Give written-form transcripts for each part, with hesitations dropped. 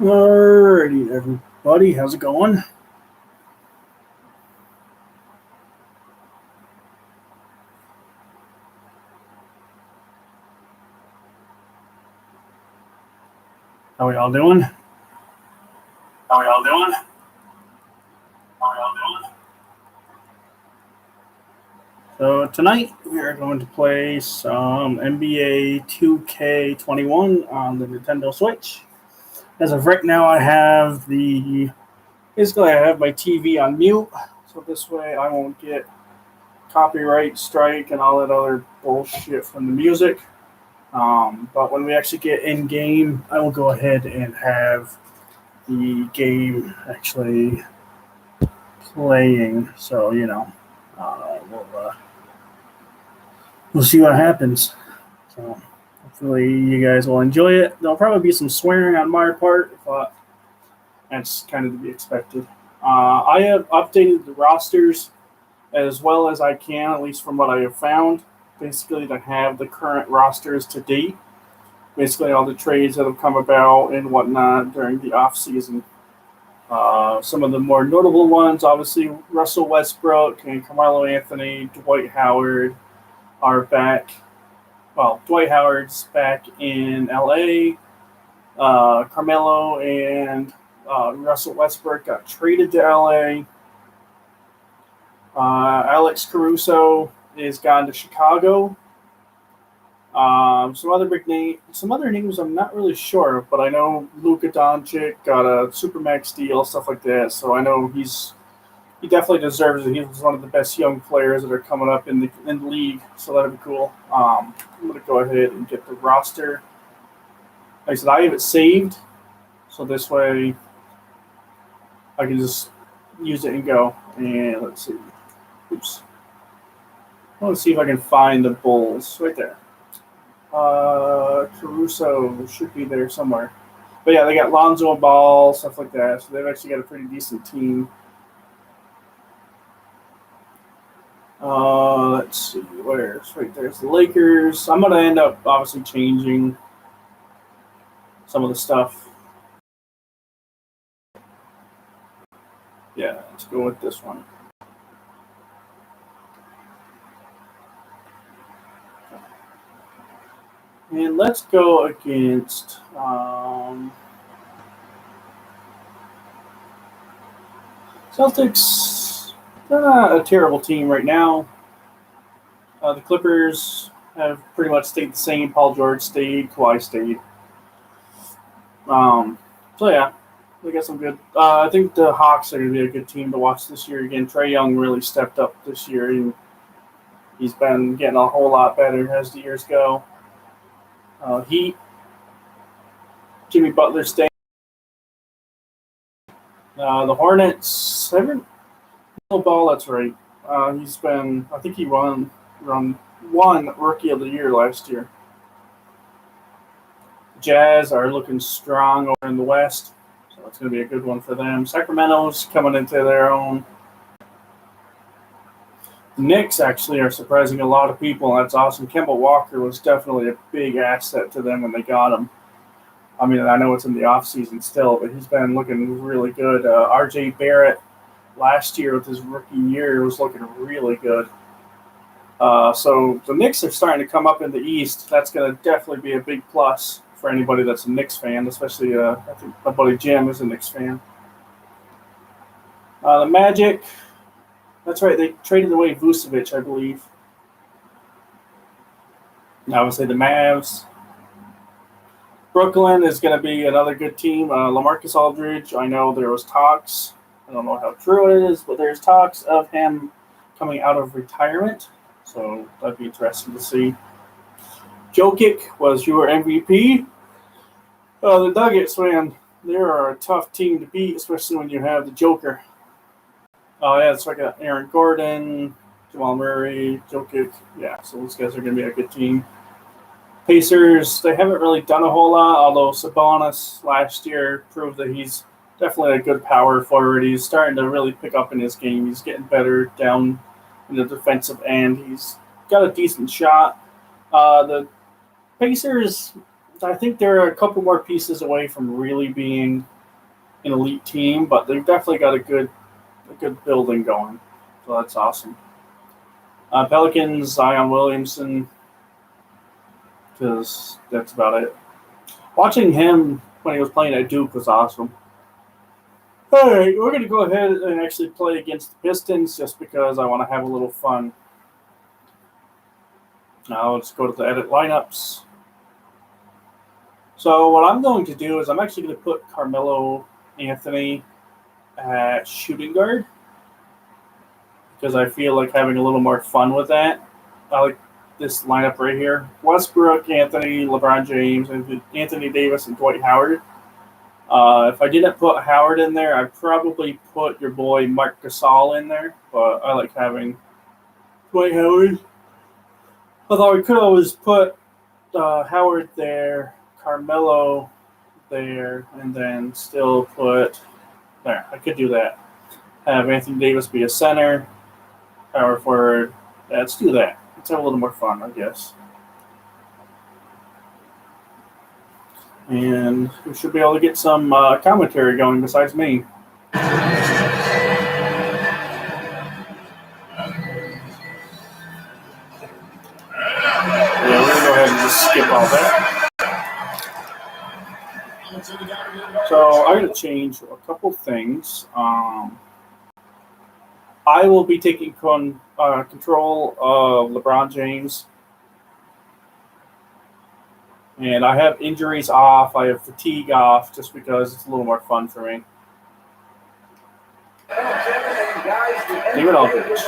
Alrighty, everybody, how's it going? How are y'all doing? How are y'all doing? How are y'all doing? So tonight we are going to play some NBA 2K21 on the Nintendo Switch. As of right now, I have my TV on mute, so this way I won't get copyright strike and all that other bullshit from the music. But when we actually get in game, I will go ahead and have the game actually playing. So we'll see what happens. So hopefully you guys will enjoy it. There'll probably be some swearing on my part, but that's kind of to be expected. I have updated the rosters as well as I can, at least from what I have found, basically to have the current rosters to date. Basically all the trades that have come about and whatnot during the off season. Some of the more notable ones, obviously Russell Westbrook and Carmelo Anthony, Dwight Howard are back. Well, Dwight Howard's back in LA. Carmelo and Russell Westbrook got traded to LA. Alex Caruso is gone to Chicago. Some other names I'm not really sure of, but I know Luka Doncic got a supermax deal, stuff like that. So I know he definitely deserves it. He's one of the best young players that are coming up in the league, so that'd be cool. I'm gonna go ahead and get the roster. Like I said, I have it saved, so this way I can just use it and go. And let's see. Oops. I want to see if I can find the Bulls right there. Caruso should be there somewhere. But yeah, they got Lonzo Ball, stuff like that. So they've actually got a pretty decent team. Let's see, where's right there's the Lakers. I'm gonna end up obviously changing some of the stuff. Yeah, let's go with this one. And let's go against Celtics. They're not a terrible team right now. The Clippers have pretty much stayed the same. Paul George stayed, Kawhi stayed. So yeah, they got some good. I think the Hawks are going to be a good team to watch this year again. Trae Young really stepped up this year, and he's been getting a whole lot better as the years go. Heat, Jimmy Butler staying. The Hornets haven't. Ball, that's right. He's been. I think he won Rookie of the Year last year. The Jazz are looking strong over in the West, so it's going to be a good one for them. Sacramento's coming into their own. The Knicks actually are surprising a lot of people, and that's awesome. Kemba Walker was definitely a big asset to them when they got him. I mean, I know it's in the offseason still, but he's been looking really good. R.J. Barrett last year with his rookie year was looking really good. So the Knicks are starting to come up in the East. That's going to definitely be a big plus for anybody that's a Knicks fan, especially I think my buddy Jim is a Knicks fan. The Magic, that's right, they traded away Vucevic, I believe. And obviously the Mavs. Brooklyn is going to be another good team. LaMarcus Aldridge, I know there was talks. I don't know how true it is, but there's talks of him coming out of retirement. So that'd be interesting to see. Jokic was your MVP. The Nuggets, man, they are a tough team to beat, especially when you have the Joker. Oh, yeah, so I got Aaron Gordon, Jamal Murray, Jokic. Yeah, so those guys are going to be a good team. Pacers, they haven't really done a whole lot, although Sabonis last year proved that he's definitely a good power forward. He's starting to really pick up in his game. He's getting better down in the defensive end. He's got a decent shot. The Pacers, I think they're a couple more pieces away from really being an elite team, but they've definitely got a good building going. So that's awesome. Pelicans, Zion Williamson, because that's about it. Watching him when he was playing at Duke was awesome. All right, we're going to go ahead and actually play against the Pistons just because I want to have a little fun. Now let's go to the edit lineups. So what I'm going to do is I'm actually going to put Carmelo Anthony at shooting guard because I feel like having a little more fun with that. I like this lineup right here. Westbrook, Anthony, LeBron James, Anthony Davis, and Dwight Howard. If I didn't put Howard in there, I'd probably put your boy Marc Gasol in there, but I like having Dwight Howard. Although I could always put Howard there, Carmelo there, and then still put there. I could do that. Have Anthony Davis be a center, power forward. Yeah, let's do that. Let's have a little more fun, I guess. And we should be able to get some commentary going besides me. Yeah, we're going to go ahead and just skip all that. So I'm going to change a couple things. I will be taking control of LeBron James. And I have injuries off. I have fatigue off just because it's a little more fun for me. David Aldridge.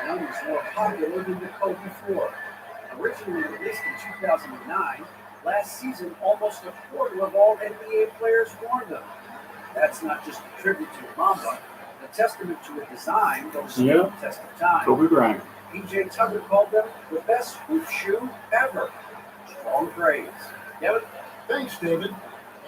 None was more popular than the Kobe 4. Originally released in 2009, last season almost a quarter of all NBA players worn them. That's not just a tribute to Mamba, a testament to a design that will stand the test of time. Kobe Bryant. PJ Tucker called them the best hoop shoe ever. Strong praise. Kevin? Thanks, David.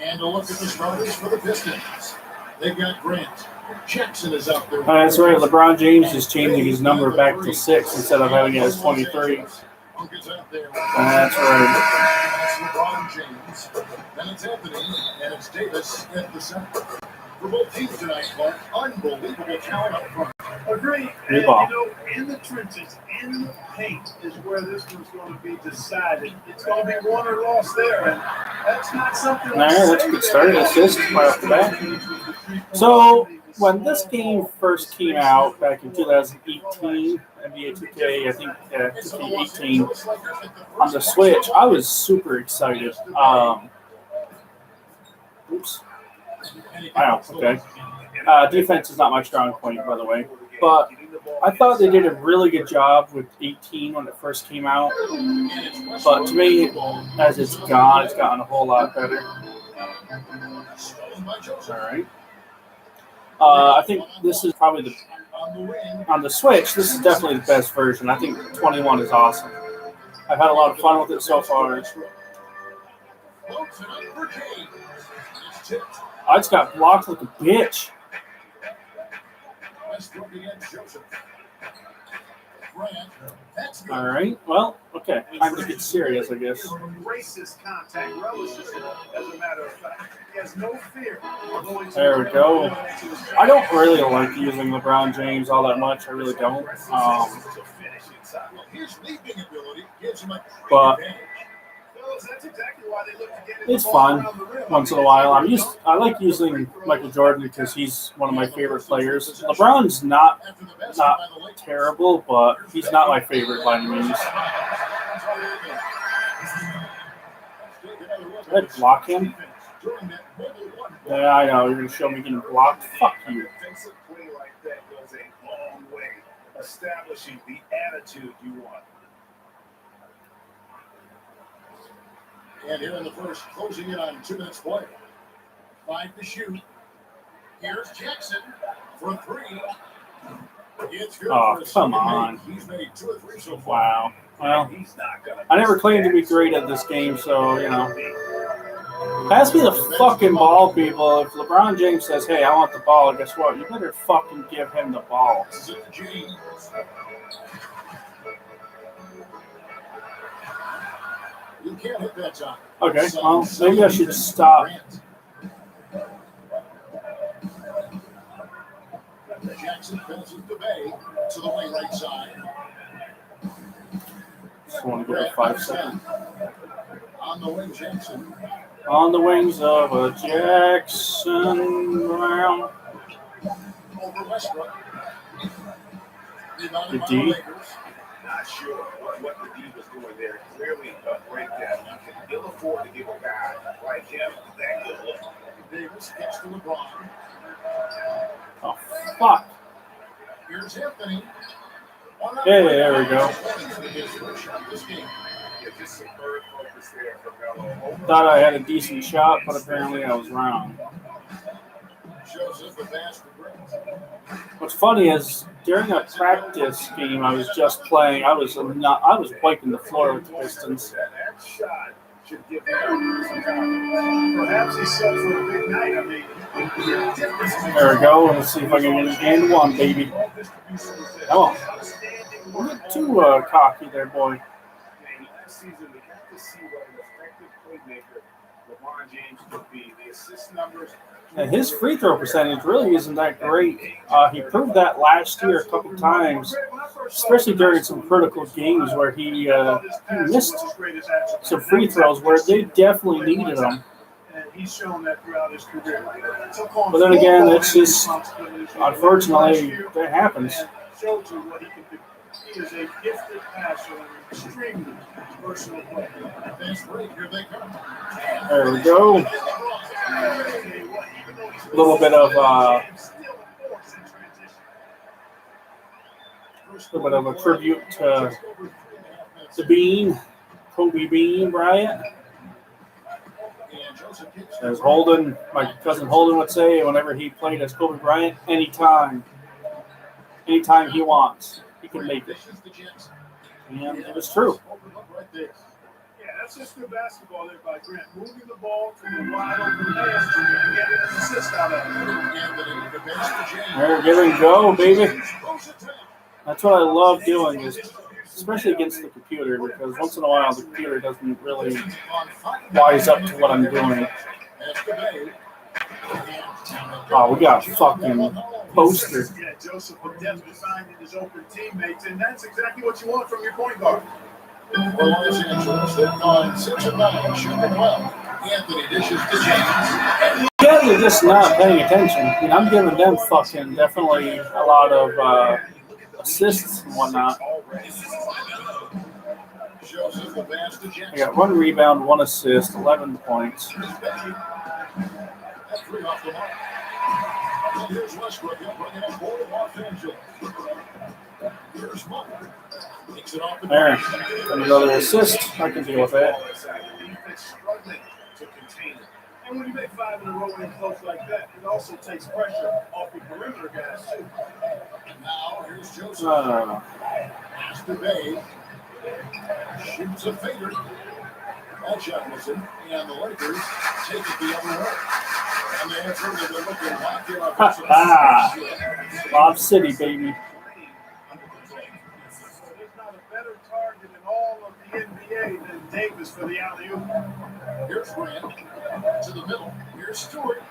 And a look at the starters for the Pistons. They've got Grant. Jackson is out there. That's right. LeBron James is changing his number back to 6 instead of having it as 23. That's right. That's LeBron James. Then it's Anthony, and it's Davis at the center. For both teams tonight, Clark, unbelievable talent up front. Agree. And, you know, in the trenches, in the paint is where this one's going to be decided. It's going to be won or lost there, and that's not something. All right, that's a good start. Assist right off the bat. So when this game first came out back in 2018, NBA 2K, I think 2K18 on the Switch, I was super excited. Oops. Wow. Okay. Defense is not my strong point, by the way. But I thought they did a really good job with 18 when it first came out. But to me, as it's gotten a whole lot better. All right. I think this is probably on the Switch, this is definitely the best version. I think 21 is awesome. I've had a lot of fun with it so far. I just got blocked like a bitch. All right. Well, okay. Time to get serious, I guess. Racist contact relishes it, as a matter of fact. He has no fear of going to. There we go. I don't really like using LeBron James all that much. I really don't. But it's fun once in a while. I like using Michael Jordan because he's one of my favorite players. LeBron's not terrible, but he's not my favorite by any means. Did I block him? Yeah, I know. You're going to show me getting blocked? Fuck you. Defensive play like that goes a long way, establishing the attitude you want. And here in the first, closing in on 2 minutes play. 5 to shoot. Here's Jackson for 3. It's good. Oh, come on. He's made 2 or 3 so far. Wow. Well, I never claimed to be great at this game, so, you know. Pass me the fucking ball, people. If LeBron James says, hey, I want the ball, guess what? You better fucking give him the ball. You can't hit that shot. Okay, well, maybe I should stop Jackson passes to Bay to the wing right side. Just want to give it 5 seconds. On the wing, Jackson. On the wings of a Jackson Brown. Over Westbrook. Rebounded The by the D. Lakers. Not sure what the D was doing there. Clearly a breakdown. You can ill afford to give a guy like him that good look. Davis gets to LeBron. Oh, fuck. Here's Anthony. Hey, there we go. Yeah, just some bird focus there for Melo. Thought I had a decent shot, but apparently I was wrong. Shows us the pass for Grant. What's funny is during a practice game I was just playing, I was wiping the floor with the Pistons. That shot should give him some confidence. Perhaps he's set for a big night. I mean, There we go. Let's see if I can get it in one, baby. Come on. Don't get too cocky there, boy. Last season, we got to see what an effective playmaker LeBron James could be. The assist numbers. And his free throw percentage really isn't that great. He proved that last year a couple times, especially during some critical games where he missed some free throws where they definitely needed them. And he's shown that throughout his career. But then again, it's just, unfortunately, that happens. Shows you what he can do. He is a gifted passer and an extremely versatile player. There we go. A little bit of a tribute to the Bean, Kobe Bean Bryant. As Holden, my cousin Holden would say, whenever he played as Kobe Bryant, anytime he wants, he can make it. And it was true. Yeah, that's just good basketball there by Grant. Moving the ball to the wide open pass and getting an assist out of it. There, give and go, baby. That's what I love doing, especially against the computer, because once in a while the computer doesn't really wise up to what I'm doing. Oh, we got a fucking poster. Yeah, Joseph with depth finding his open teammates, and that's exactly what you want from your point guard. For Los Angeles, they've gone 6 of 9, shooting well. Anthony dishes to James. You guys are just not paying attention. I mean, I'm giving them fucking definitely a lot of assists and whatnot. I got 1 rebound, 1 assist, 11 points. Here's Westbrook. He'll bring it up forward offensively. Here's Monk. Takes it off the There. Another assist. I can deal with that. And when you make 5 in a row in close like that, it also takes pressure off the perimeter guys, too. Now, here's Joseph. Pass to Bay. Shoots a fader. That shot was in. And the Lakers take it the other way. And they have certainly been looking locked in offensively. Lob City, baby. There's not a better target in all of the NBA than Davis for the alley-oop. Here's Grant to the middle. Here's Stewart.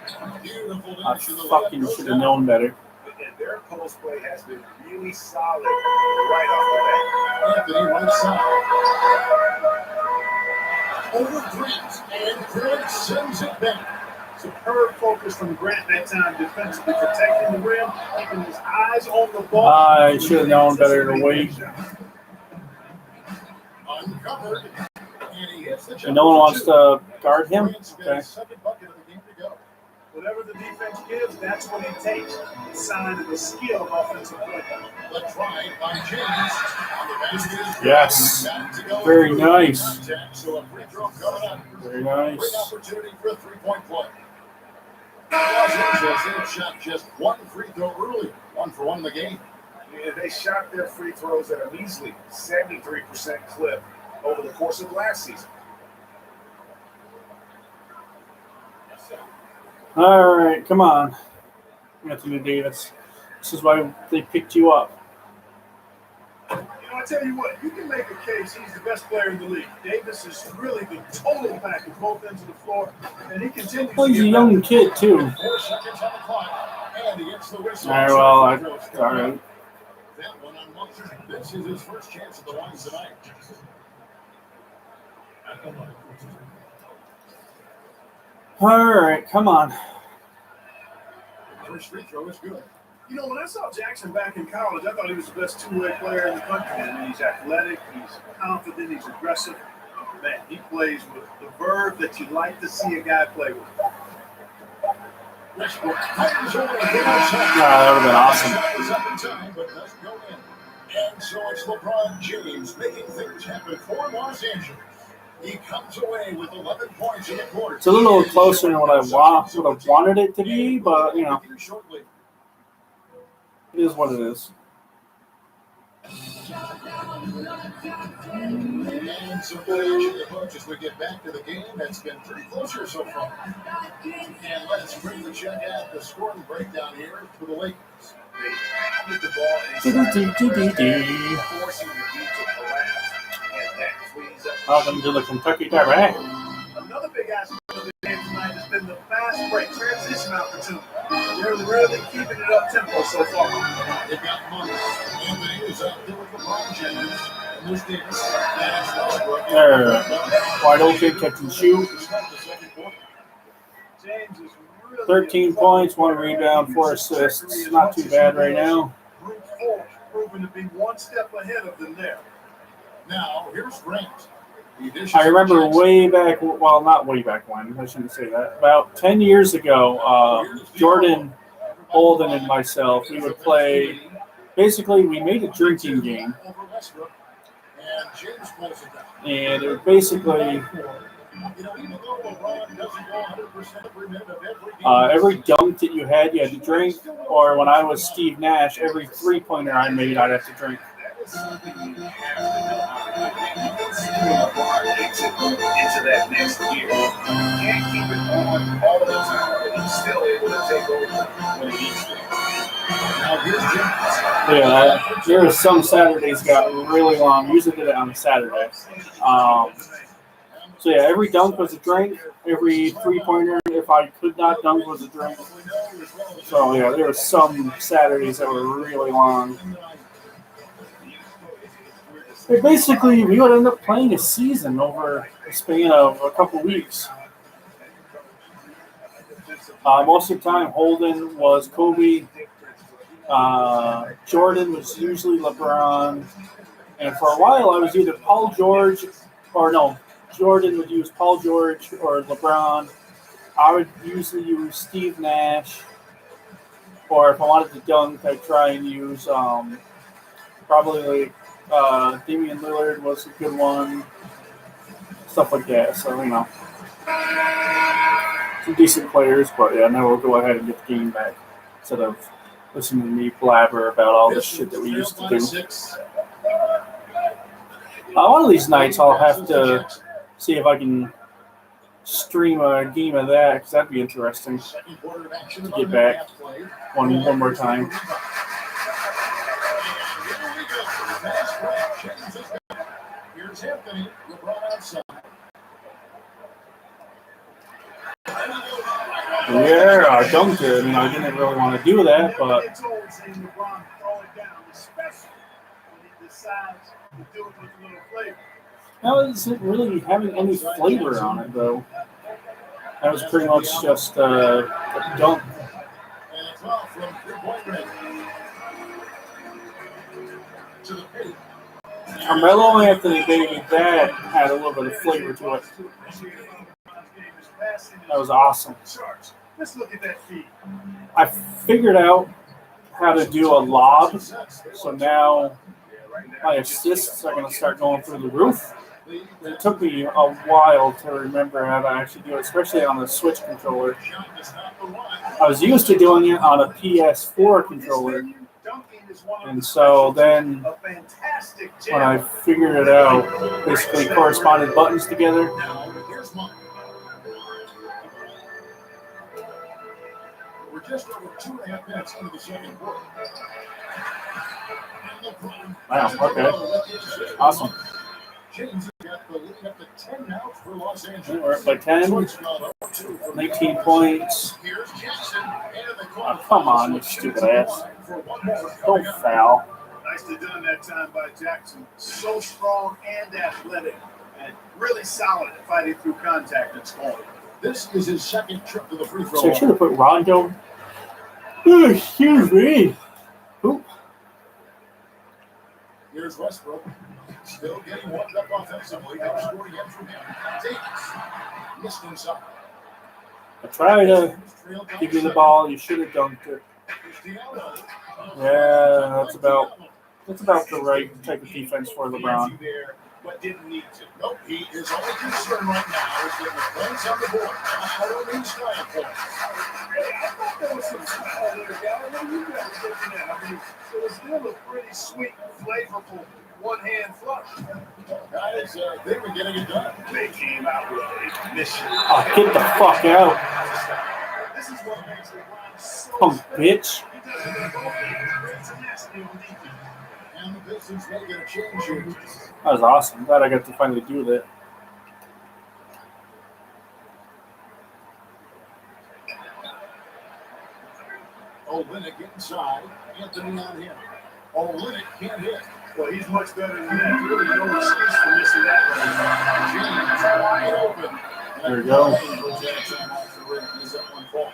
Beautiful I finish. fucking should have known better. And their post play has been really solid right off the bat. Anthony right side. Over Grant. And Grant sends it back. Superb focus from Grant that time, defensively protecting the rim, keeping his eyes on the ball. I should have known better to wait. Uncovered. And he hits the And no one wants to guard him? Okay. Second bucket of the game to go. Whatever the defense gives, that's what he takes. A sign of a skilled offensive play. The try by James on the basket. Yes. Back to go. Very nice. So a free throw coming up. Very Great nice. opportunity for a 3-point play. Los Angeles, they shot just 1 free throw early. 1 for 1 in the game. Yeah, they shot their free throws at a measly 73% clip over the course of last season. All right, come on, Anthony Davis. This is why they picked you up. You know, I tell you what, you can make a case he's the best player in the league. Davis is really the total package, both ends of the floor, and he continues Well, to he's a get young kid, too. 4 seconds on the clock. And he gets the whistle. All right, well, all right. That one on one. This is his first chance at the line tonight. All right, come on. First free throw is good. You know, when I saw Jackson back in college, I thought he was the best two-way player in the country. I mean, he's athletic, he's confident, he's aggressive. Man, he plays with the verve that you like to see a guy play with. Westbrook fires over the That would have been awesome. shot is up in time, but doesn't go in. And so it's LeBron James making things happen for Los Angeles. He comes away with 11 points in the quarter. It's a little closer than what I would have wanted it to be, but, you know, it is what it is. And some good action in the bunch as we get back to the game. That's been pretty close here so far. And let's bring the check out the scoring breakdown here for the Lakers. They pounded the ball inside, forcing the D to collapse, and that frees up. Welcome to the Kentucky Derby. Another big aspect of the game tonight has been the fast break transition opportunity. They're really keeping it up tempo so far. They've got money. Anthony is out there with LeBron James. And this dance. That's Westbrook. There. Wide open, catch and shoot. James is really 13 points, 1 rebound, 4 assists. Not too bad right now. Brute force proving to be one step ahead of them there. Now, here's Grant. I remember way back, well, not way back when, I shouldn't say that. About 10 years ago, Jordan, Holden, and myself, we would play, basically, we made a drinking game. And it was basically, every dunk that you had to drink, or when I was Steve Nash, every three-pointer I made, I'd have to drink. Something you have to know how to do. You can see LeBron takes it into that next year. You can't keep it on all the time, but he's still able to take over when he needs to. Now here's Jim. Yeah, there was some Saturdays got really long. Usually did it on Saturday. So yeah, every dunk was a drink. Every three-pointer, if I could not dunk, was a drink. So yeah, there were some Saturdays that were really long. But basically, we would end up playing a season over a span of a couple weeks. Most of the time, Holden was Kobe. Jordan was usually LeBron. And for a while, I was either Paul George or no, Jordan would use Paul George or LeBron. I would usually use Steve Nash. Or if I wanted to dunk, I'd try and use probably Damian Lillard was a good one. Stuff like that. So, you know, some decent players. But yeah, now we'll go ahead and get the game back instead of listening to me blabber about all this shit that we used to do. One of these nights I'll have to see if I can stream a game of that, because that'd be interesting to get back one more time. Here's Anthony, LeBron outside. Yeah, I dunked it. You know, I didn't really want to do that, but It's always seeing LeBron throw it down, especially when he decides to do it with a little flavor. that wasn't really having any flavor on it, though. That was pretty much just a dunk. And a foul from three-point range. To the paint. Carmelo Anthony, baby, that had a little bit of flavor to it. That was awesome. Let's look at that feed. I figured out how to do a lob, so now my assists are going to start going through the roof. It took me a while to remember how to actually do it, especially on the Switch controller. I was used to doing it on a PS4 controller, and so then when I figured it out, basically corresponded buttons together. We're just over 2.5 minutes into the second quarter. Wow, okay. Awesome. James got the lead up to 10 now for Los Angeles. We're up by 10. 19 points. Here's Jackson, and the call. Come on, you stupid ass. Don't foul. Nicely done that time by Jackson. So strong and athletic, and really solid at fighting through contact and scoring. This is his second trip to the free throw So I should line. have put Rondo. Oh, excuse me. Oop. Here's Westbrook. Still getting warmed up offensively. No score yet from him. Davis missed inside. I tried to give you the ball. You should have dunked it. Yeah, that's about the right type of defense for LeBron. But didn't need to. Nope, he is only concerned right now is getting the points on the board. I don't mean scoring points. I thought there was some foul there, guy. What are you guys looking at? I mean, it was still a pretty sweet, flavorful one-hand flush. Guys, they were getting it done. They came out with a mission. Oh, get the fuck out. This is what makes LeBron so Oh, bitch. He does it in both games. Great tenacity on defense. And the Pistons may get a change here. That was awesome. Glad I got to finally do that. Olynyk inside. Anthony on him. Olynyk can't hit. Well, he's much better than that. Really no excuse for missing that James wide open. There you go. He's at 1 point.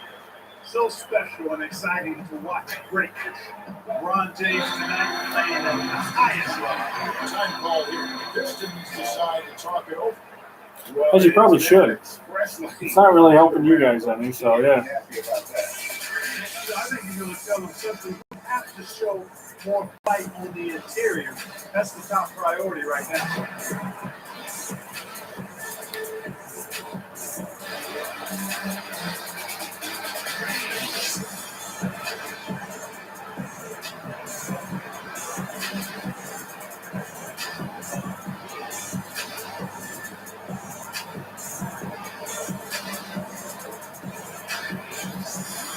So special and exciting to watch greatness. LeBron James tonight playing at the highest level. Time call here. The Pistons decide to talk it over. Well, As you probably should. expressly. It's not really helping you guys any, so yeah. Happy about that. So I think you're going to tell them simply you have to show more fight on the interior. That's the top priority right now.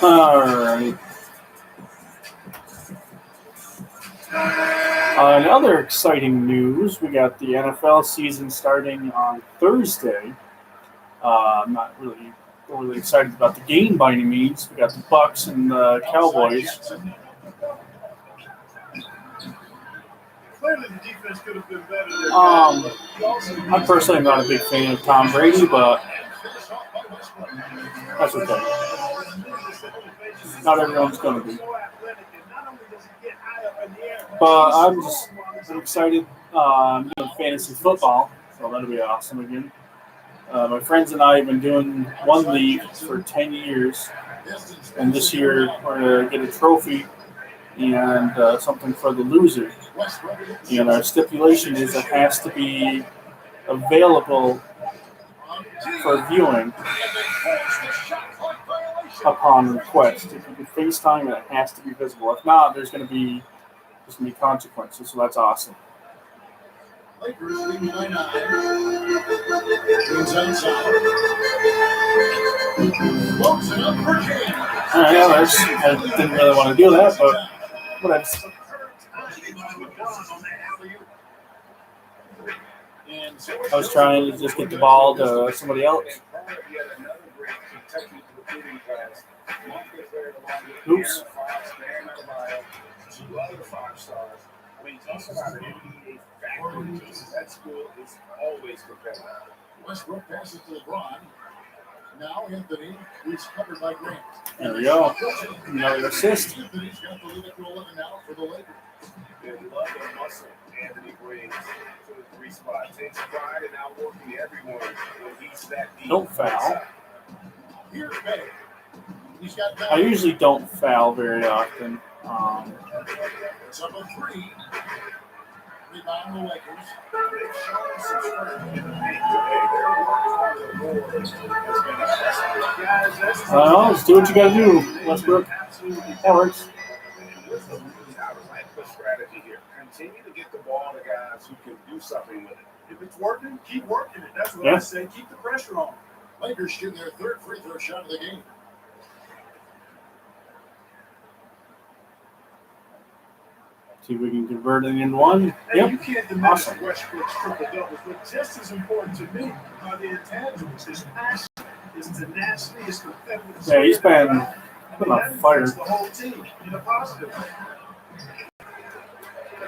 All right. Another exciting news, we got the NFL season starting on Thursday. I'm not really overly excited about the game by any means. We got the Bucks and the Cowboys. Clearly, the defense could have been better there. I'm personally not a big fan of Tom Brady, but that's okay. Not everyone's going to be. But I'm excited. I'm doing fantasy football, so that'll be awesome again. My friends and I have been doing one league for 10 years, and this year we're going to get a trophy and something for the loser. And our stipulation is it has to be available for viewing upon request. If you can FaceTime it, it has to be visible. If not, there's going to be consequences. So that's awesome. Lakers leading by 9. James outside. Floats it up for James. All right, I didn't really want to do that, but whatever. I was trying to just get the ball to somebody else. Oops. I mean, talk about an NBA factory. That school is always competitive. Westbrook passes to LeBron. Now Anthony is covered by Grant. There we go. Another assist. Anthony's got the lead up to 11 now for the Lakers. They love the muscle Anthony brings to the 3 spot. Takes pride in outworking everyone when he's that deep. Don't foul. Here's Bay. He's got I usually don't foul very often. It's up a 3. Rebound the Lakers. They've shown some strength in the paint today. Their work on the board has been impressive. I don't know. Just do what you got to do, Westbrook. That works. I like the strategy here. Continue to get the ball to guys who can do something with it. If it's working, keep working it. That's what Yeah. I say. Keep the pressure on. Lakers shooting their 3rd free throw shot of the game. See if we can convert it into one. And you Yep. can't diminish Awesome. Westbrook's triple doubles, but just as important to me are the intangibles. His passion, his tenacity, his competitive Yeah, he's spirit. been Put on fire. The whole team in a positive way.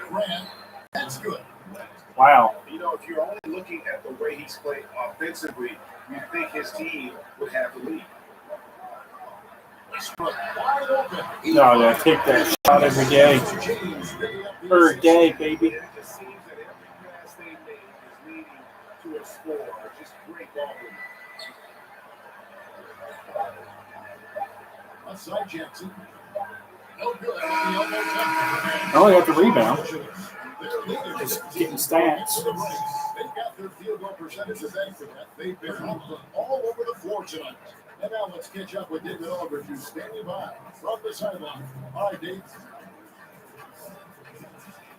Grant, that's good. Wow. You know, if you're only looking at the way he's played offensively, you think his team would have the lead. Westbrook wide open. No, yeah, take that shot every day. Every day, baby. It just seems that every pass they make is leading to a score. Just great ball movement. Outside Jackson. No good. Oh, they got the rebound. Just getting stats. They've got their field goal percentage to thank for that. They've been all over the floor tonight. And now let's catch up with David Aldridge, who's standing by from the sideline. All right, Dave.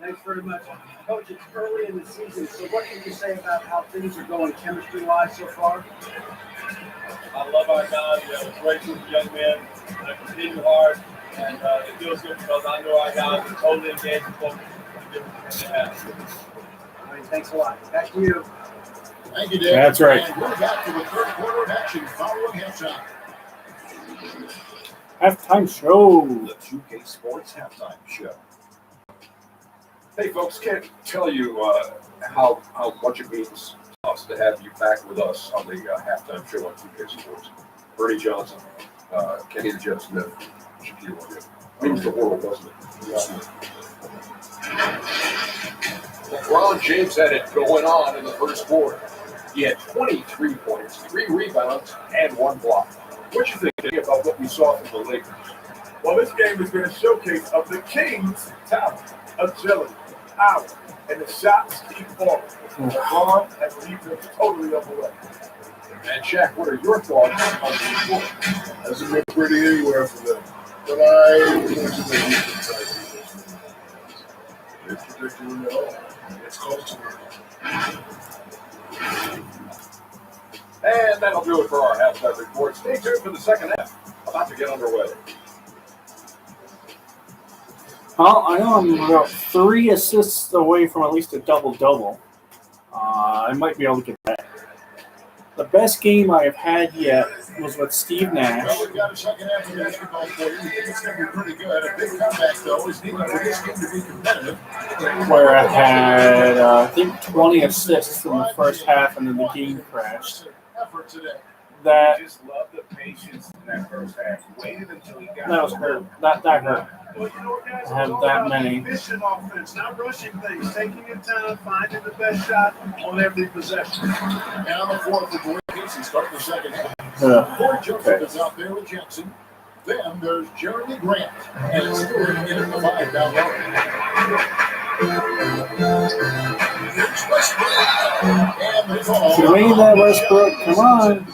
Thanks very much. Coach, it's early in the season, so what can you say about how things are going chemistry-wise so far? I love our guys. We have a great group of young men that continue hard, and it feels good because I know our guys are totally engaged and focused on the difference they have. All right, thanks a lot. Back to you. Thank you, Dave. That's right. And we're back to the third quarter of action following halftime. Halftime show. The 2K Sports Halftime Show. Hey, folks, can't tell you how much it means to us to have you back with us on the halftime show on 2K Sports. Bernie Johnson, Kenny the Jet Smith, Shaquille O'Neal. Means the world, doesn't it? LeBron James had it going on in the first quarter. He had 23 points, 3 rebounds, and 1 block. What you think about what we saw from the Lakers? Well, this game has been a showcase of the Kings' talent, agility, power, and the shots keep falling. LeBron has defense totally overwhelmed. And Shaq, what are your thoughts on the score? Hasn't been pretty anywhere for them. But I mentioned the defense side defense. It's predictable at all. It's close to it. And that'll do it for our halftime report. Stay tuned for the second half. About to get underway. Well, I know I'm about 3 assists away from at least a double-double. I might be able to get that. The best game I have had yet was with Steve Nash. Well, we've got a second half of basketball for you. We think it's going to be pretty good. A big comeback, though, is needed for this game to be competitive. Where I had, I think, 20 assists in the first half, and then the game crashed. Effort today. That Just love the patience in that first half. Waited until he got was hurt. That hurt. Well, you know what, guys? I have It's all that about many. efficient offense, not rushing things, taking your time, finding the best shot on every possession. And on the floor for Dwayne Casey, starting the second half. Yeah. Corey Joseph is out there with Jackson. Then there's Jeremy Grant. And it's Stewart in at the 5 down low. Here's Westbrook. And the call. Dwayne that Westbrook, come on.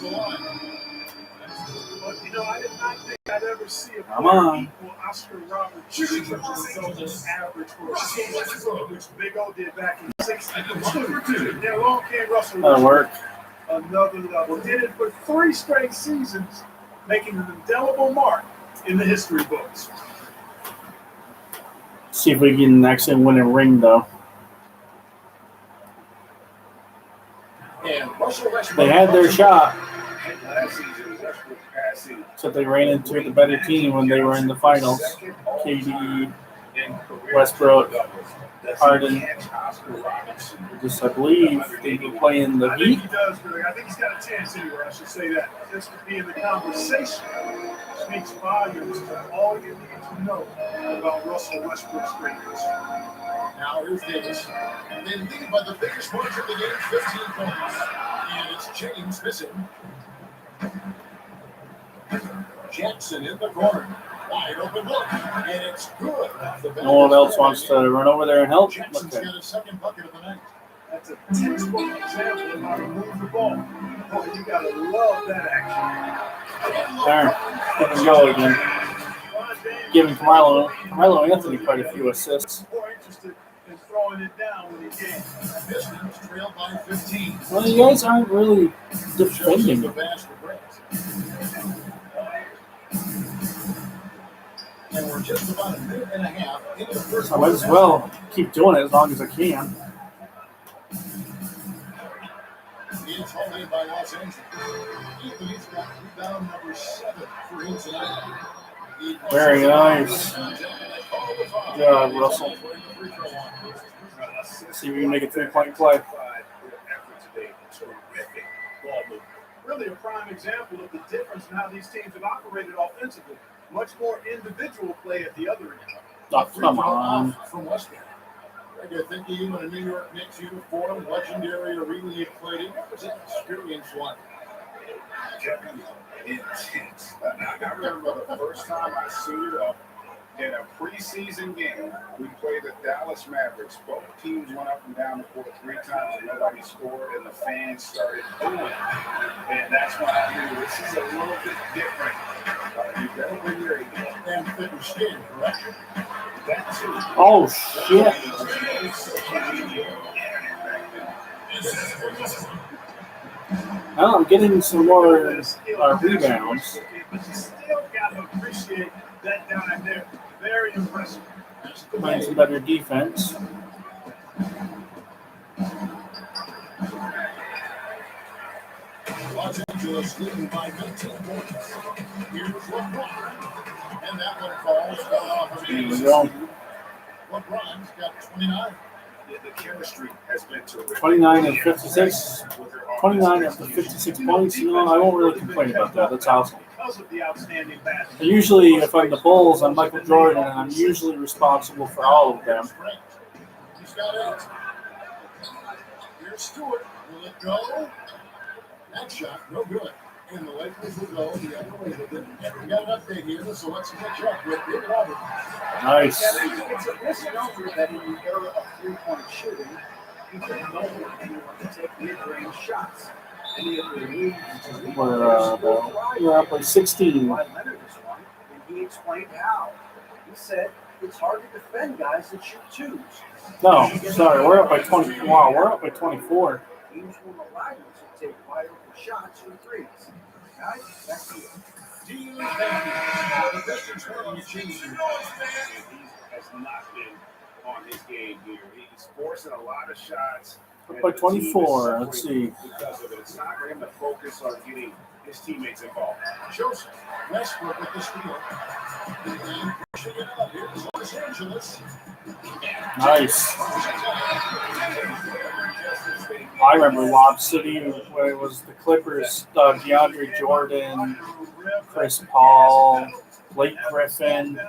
But, you know, I did not think I'd ever see a Come player on. equal Oscar Roberts' average for a season, which Big O did back in '62. Yeah, long came Russell That'll work. another level. Did it for 3 straight seasons, making an indelible mark in the history books. See if we can actually win a ring, though. And Russell Westbrook. They had their shot, last season. Westbrook's past season. except they ran into the better team when they were in the finals. KD, Westbrook, Harden. Just, I believe, they will play in the I Heat. think he does, Billy. I think he's got a chance anywhere. I should say that. Just to be in the conversation speaks volumes to all you need to know about Russell Westbrook's greatness. Now here's Davis. And they lead by the biggest margin of the game, 15 points. And it's James missing. Jackson in the corner. Wide open look. And it's good. No one else wants to run over there and help. Jackson's Okay. got his second bucket of the night. That's a textbook example of how to move the ball. Boy, you got to love that action. There. Let him go again. Giving Carmelo Anthony quite a few assists. More interested in throwing it down when he can. Pistons trailed by 15. Well, you guys aren't really Joseph defending. the basket breaks. And we're just about a minute and a half into the first I might as well keep doing it as long as I can. It's home in by Los Angeles. He's got rebound number 7 for him tonight. Very nice. Good job, Russell. See if we can make a 3-point play. Terrific ball movement. Really a prime example of the difference in how these teams have operated offensively. Much more individual play at the other end. Oh, come on. From Western. I think even a New York Knicks uniform, legendary arena he played in. What was that experience like? Intense. I remember the first time I suited up in a preseason game. We played the Dallas Mavericks. Both teams went up and down the court 3 times and nobody scored, and the fans started booing. And that's when I knew this is a little bit different. You better bring your A game. And thicker skin, correct? That too. Oh, shit. Well, I'm getting some more rebounds. But you still got to appreciate that down there. Very impressive. Playing some better defense. Los Angeles leading by 19 points. Here's LeBron. And that one falls off of Here we go. LeBron's got 29. Yeah, the chemistry has been terrific. 29 and 56. 29 after 56 points. You know, I won't really complain about that. That's awesome. Because of the outstanding basket. Usually, if I'm the Bulls, I'm Michael Jordan, and I'm usually responsible for all of them. He's got 8. Here's Stewart. Will it go? That shot, no good. And the Lakers will go the other way with it. We got an update here, so let's catch up with David Albert. Nice. It's a misnomer that in the era of 3-point shooting, people don't want anyone to take mid-range shots. Any of the leagues We're up by 16. Leonard is one, and he explained how. He said it's hard to defend guys that shoot twos. No, sorry, we're up by 20. Wow, we're up by 24. Teams will allow you to take wide open shots or threes. Guys, back to you. The Pistons running a change. He has not been on his game here. He's forcing a lot of shots. Up by 24. Let's see. Because of it. It's not for him to focus on getting his teammates involved. Joseph Westbrook with the steal. And pushing it up. Here's Los Angeles. Nice. I remember Lob City, where it was the Clippers, DeAndre Jordan, Chris Paul, Blake Griffin.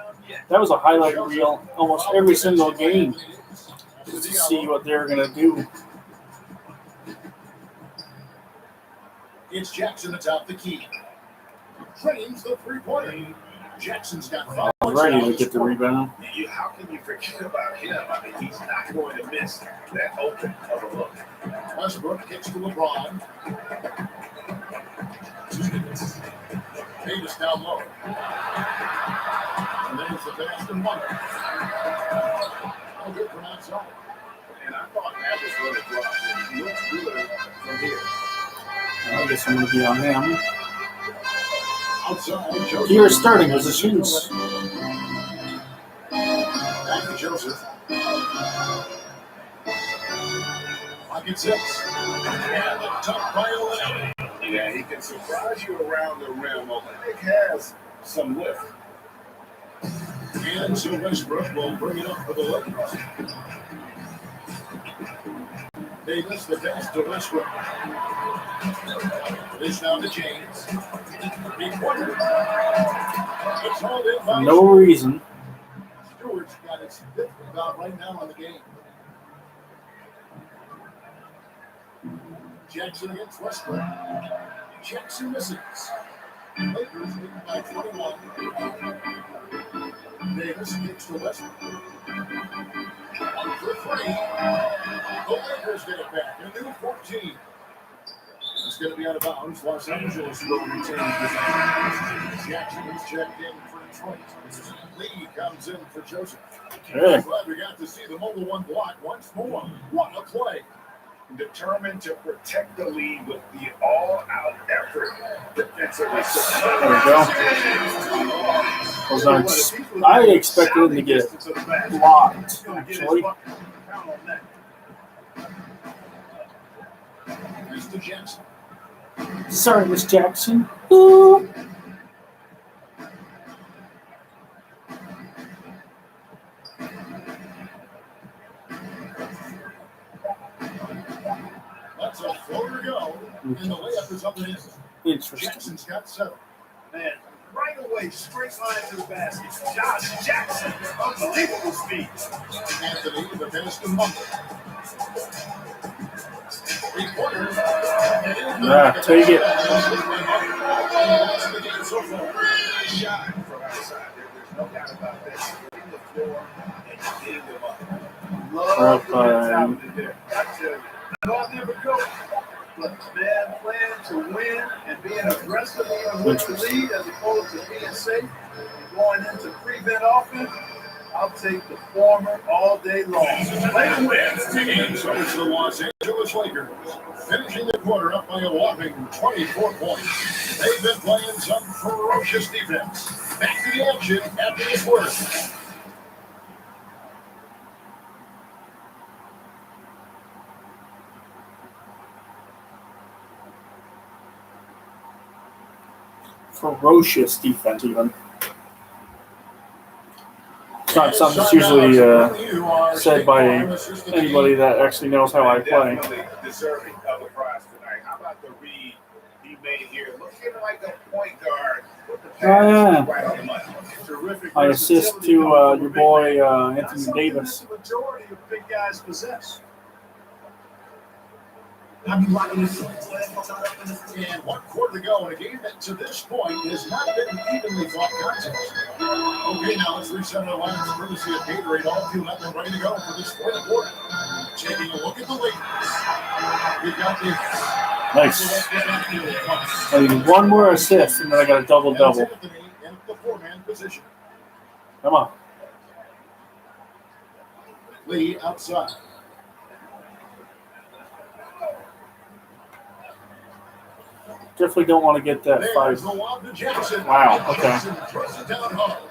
That was a highlight reel almost every single game just to see what they were going to do. It's Jackson atop the key. Trains the 3-pointer. Jackson's got 5 I was ready to get the rebound. How can you forget about him? I mean, he's not going to miss that open of a look. Westbrook kicks to LeBron. 2 minutes. Davis down low. And there's the pass to Mother. No good from outside. And I thought that was really dropped. He looks good from here. I guess I'm going to be on him. Outside, Joseph. Here are starting positions. Back to Joseph. Pocket 6. And the top by Olympic. Yeah, he can surprise you around the rim. Olympic has some lift. And so Westbrook will bring it up for the Lakers. Davis, the pass to Westbrook. This down to James. It's hauled in by No reason. Stewart's got his 5th rebound right now on the game. Jackson against Westbrook. Jackson misses. Lakers leading by 21. Davis kicks to Westbrook. 1 for 3. The Lakers get it back. A new 14. It's going to be out of bounds. Los Angeles will retain possession. Jackson is checked in for Detroit. Lee comes in for Joseph. Okay. Glad we got to see the mobile one block once more. What a play. Determined to protect the lead with the all-out effort defensively. There we go. I expected him to get blocked, actually. Mr. Jackson. Sorry, Miss Jackson. Ooh. Floater to go, and the layup is up and in. Interesting. Jackson's got 7. Man, right away, straight line to the basket. Josh Jackson, unbelievable speed. Anthony, the pass to Mumble. 3-pointers. Take it. Shot from outside. There's no doubt about that. Getting the floor and getting them up. Love the mentality there. I tell you, I know I've never coached, but man, playing to win and being aggressive even with the lead as opposed to being safe and going into prevent offense, I'll take the former all day long. Play to win. And so it's the Los Angeles Lakers, finishing the quarter up by a whopping 24 points. They've been playing some ferocious defense. Back to the action after this quarter. Ferocious defense, even. It's not something that's usually said by anybody that actually knows how I play. Definitely deserving of a prize tonight. How about the read he made here? Looking like a point guard with the pass right on the money. Terrific. I assist to your boy Anthony Davis. The majority of big guys possess. And 1 quarter to go in a game that to this point has not been an evenly fought contest. Okay, now let's reset our lines courtesy of Gatorade. All fueled up and ready to go for this fourth quarter. Taking a look at the Lakers. We've got the Nice. I need one more assist, and then I got a double-double. Anthony in the 4-man position. Come on. Lee outside. Definitely don't want to get that There's 5. the lob to Jackson. Wow, okay. Jackson throws it down hard.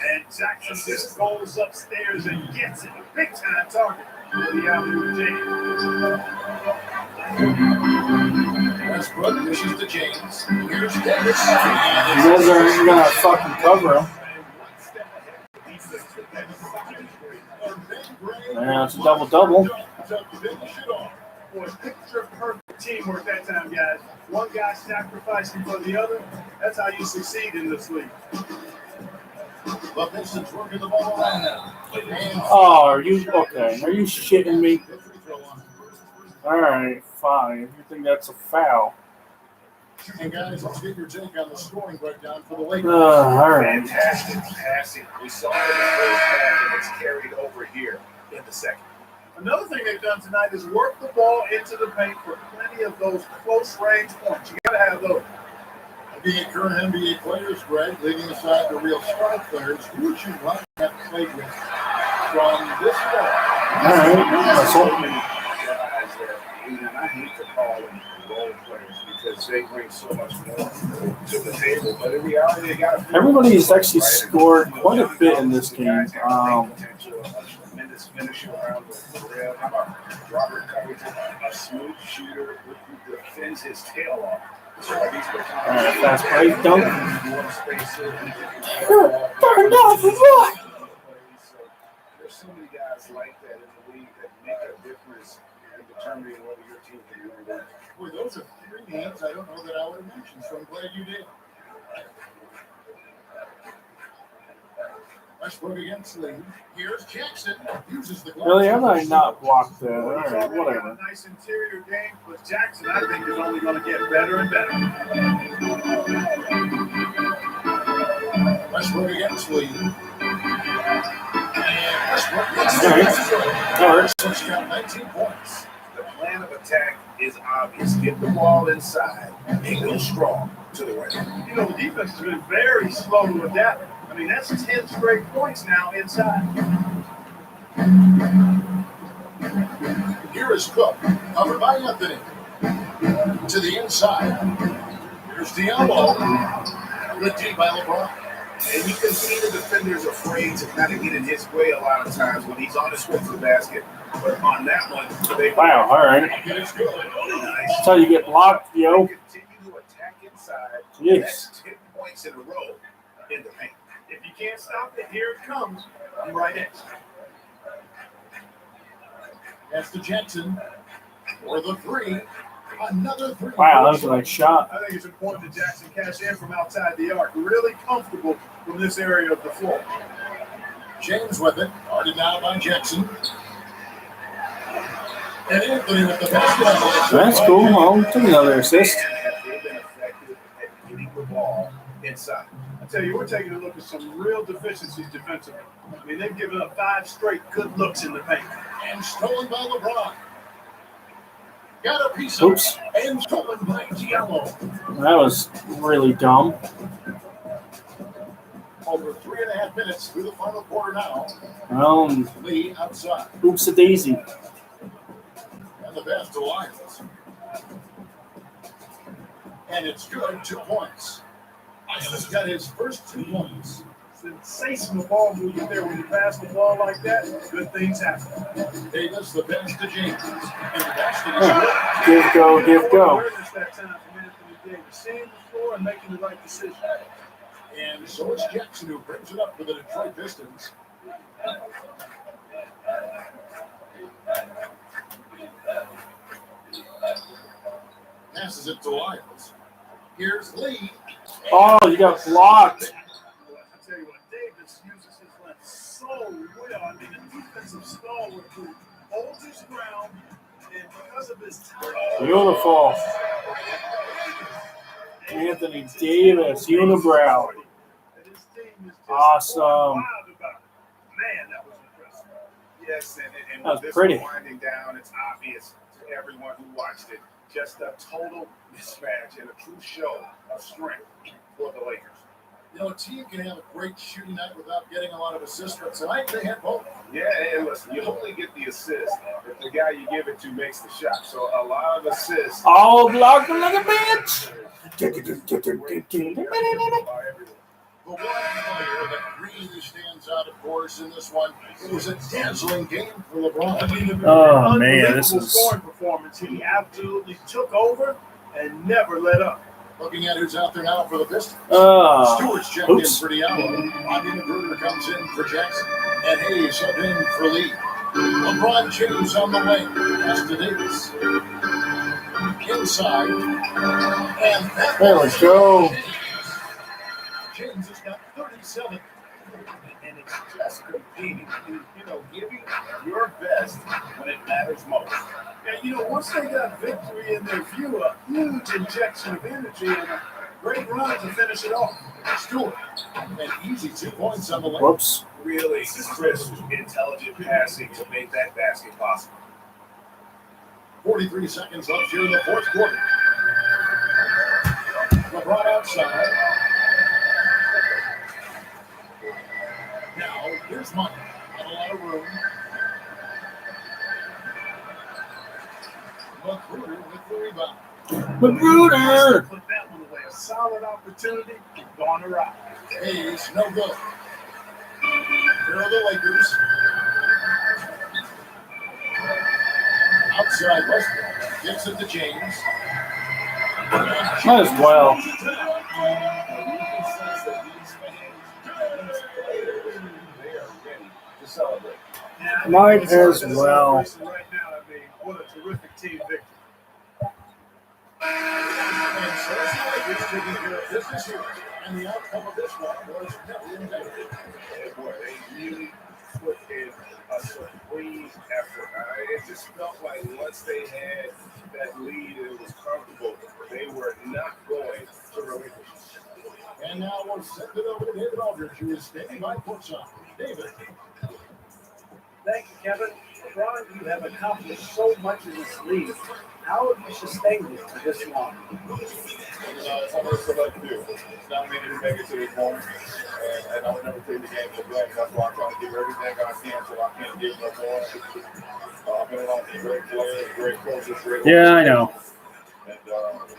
And Jackson just goes upstairs and gets it. A big time target. Really out with James. Westbrook dishes to James. Here's Davis. You guys aren't going to fucking cover him. Yeah, it's a double-double. Boy, picture perfect teamwork that time, guys. One guy sacrificing for the other. That's how you succeed in this league. But Vincent's working the ball around now. Oh, are you okay? Are you shitting me? All right, fine. You think that's a foul? And guys, let's get your take on the scoring breakdown for the Lakers. All right. Fantastic passing. We saw it in the first half, and it's carried over here in the second. Another thing they've done tonight is work the ball into the paint for plenty of those close-range points. You got to have those. Looking at current NBA players, Greg, leaving aside the real star players, who would you like to have played with from this ball? All right. That's all. Guys that, and I hate to call them role players because they bring so much more to the table. But in reality, they got Everybody's actually scored quite a bit in this game. Tremendous finisher around the rim. How about Robert Covington, a smooth shooter who defends his tail off. So All right, fast break, dunk. There's so many guys like that in the league that make a difference in determining whether your team can win or not. Boy, those are 3 names I don't know that I would have mentioned, so I'm glad you did. Westbrook against Lee. Here's Jackson. Uses the Really? How did I not block that? All right, Already whatever. got a nice interior game, but Jackson, I think, is only going to get better and better. Westbrook against Lee. And Westbrook gets All right. All right. Westbrook's got 19 points. The plan of attack is obvious. Get the ball inside and go strong to the rim. You know, the defense has been very slow to adapt. I mean, that's 10 straight points now inside. Here is Cook, covered by Anthony. To the inside. Here's Diallo. Good D by LeBron. And you can see the defender's afraid to kind of get in his way a lot of times when he's on his way to the basket. But on that one, they Wow, all right. It's good. nice. That's how you get blocked, yo. They continue to attack inside. Jeez. That's 10 points in a row in the paint. If you can't stop it, here it comes. I'm right next. That's to Jensen for the 3. Another three. Wow, that was a nice shot. I think it's important that Jackson cash in from outside the arc. Really comfortable from this area of the floor. James with it. Guarded now by Jackson. And Anthony with the basket. That's cool. Well, took another assist. They've been effective at getting the ball inside. I tell you, we're taking a look at some real deficiencies defensively. I mean, they've given up 5 straight good looks in the paint. And stolen by LeBron. Got a piece of Oops. and stolen by Diallo. That was really dumb. Over 3.5 minutes through the final quarter now. Lee outside. Oops a daisy. And the best to Lyons. And it's good, 2 points. Lyons got his first 2 points. Sensational ball movement there. When you pass the ball like that, good things happen. Davis, the pass to James. And the basket is Give go, give go. That time from Anthony Davis, seeing the floor and making the right decision. And so it's Jackson who brings it up for the Detroit Pistons. Passes it to Lyons. Here's Lee. Oh, you got blocked. I tell you what, Davis uses his length so well. I mean, the defensive stalwart who holds his ground, and because of his time. Beautiful. Anthony Davis, unibrow. Awesome. Man, that was impressive. Yes, and That was with this pretty. winding down, it's obvious to everyone who watched it. Just a total mismatch and a true show of strength for the Lakers. You know, a team can have a great shooting night without getting a lot of assists, but tonight they had both. Yeah, and listen, you only get the assist if the guy you give it to makes the shot. So a lot of assists. Oh, blocked another bitch. The one player that really stands out, of course, in this one, it was a dazzling game for LeBron. Oh, man, this is. Scoring performance. He absolutely took over and never let up. Looking at who's out there now for the Pistons. Stewart's checked Oops. in for Diallo. Bobby McGruder comes in for Jackson. And Hayes sub in for Lee. LeBron James on the wing. Pass to Davis. Inside. And that There we go. James has got 37. And it's just competing. You know, giving your best when it matters most. And, you know, once they got victory in their view, a huge injection of energy and a great run to finish it off. Stewart. An easy 2 points on the wing. Whoops. Really crisp, intelligent passing to make that basket possible. 43 seconds left here in the fourth quarter. LeBron outside. Now, here's Money. Not a lot of room. McGruder with the rebound. McGruder. Put that one away. A solid opportunity, gone awry. Hayes, no good. Here are the Lakers. Outside Westbrook. Gives it to James. Might as well. Might as well. Right now, I mean, what a terrific team victory. And so it's the Lakers taking care of business here. And the outcome of this one was never in vain. Yeah, boy, they really put in a supreme effort. It just felt like once they had that lead and it was comfortable, they were not going to relinquish. And now we'll send it over to David Aldridge, who is standing by courtside. David. Thank you, Kevin. LeBron, you have accomplished so much in this league. How have you sustained it for this long? It's almost so much to do. It's not many to make it to this point. And I would never take the game for granted. That's why I'm trying to give everything I can so I can't give no more. I've been around some great players, great coaches, great. Yeah, I know. And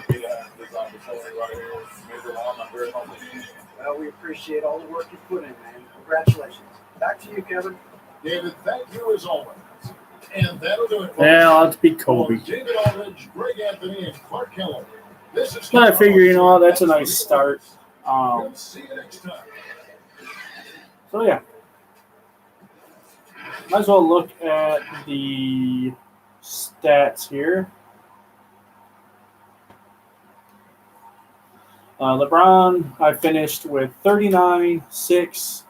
we have this opportunity right here. Major Long, I'm very humble. Well, we appreciate all the work you put in, man. Congratulations. Back to you, Kevin. David, thank you as always. And that'll do it for Yeah, us. let's beat Kobe. For David Aldridge, Greg Anthony, and Clark Keller. This is I figure, you know what, that's a nice start. We'll see you next time. So, yeah. Might as well look at the stats here. LeBron, I finished with 39 points,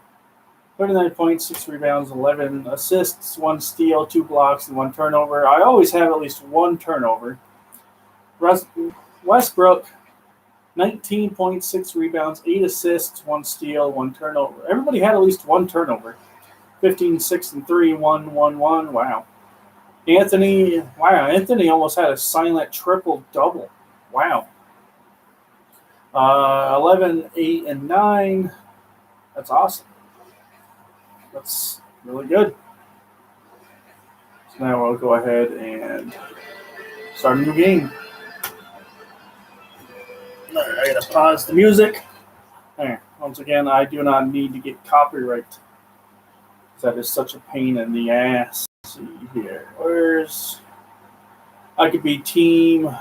6 rebounds, 11 assists, 1 steal, 2 blocks, and 1 turnover. I always have at least 1 turnover. Westbrook, 19 points, 6 rebounds, 8 assists, 1 steal, 1 turnover. Everybody had at least 1 turnover. 15, 6, and 3, 1, 1, 1. Wow. Anthony almost had a silent triple-double. Wow. 11, 8, and 9. That's awesome. That's really good. So now we'll go ahead and start a new game. All right, I gotta pause the music. There. Once again, I do not need to get copyright. That is such a pain in the ass. Let's see here. I could be team.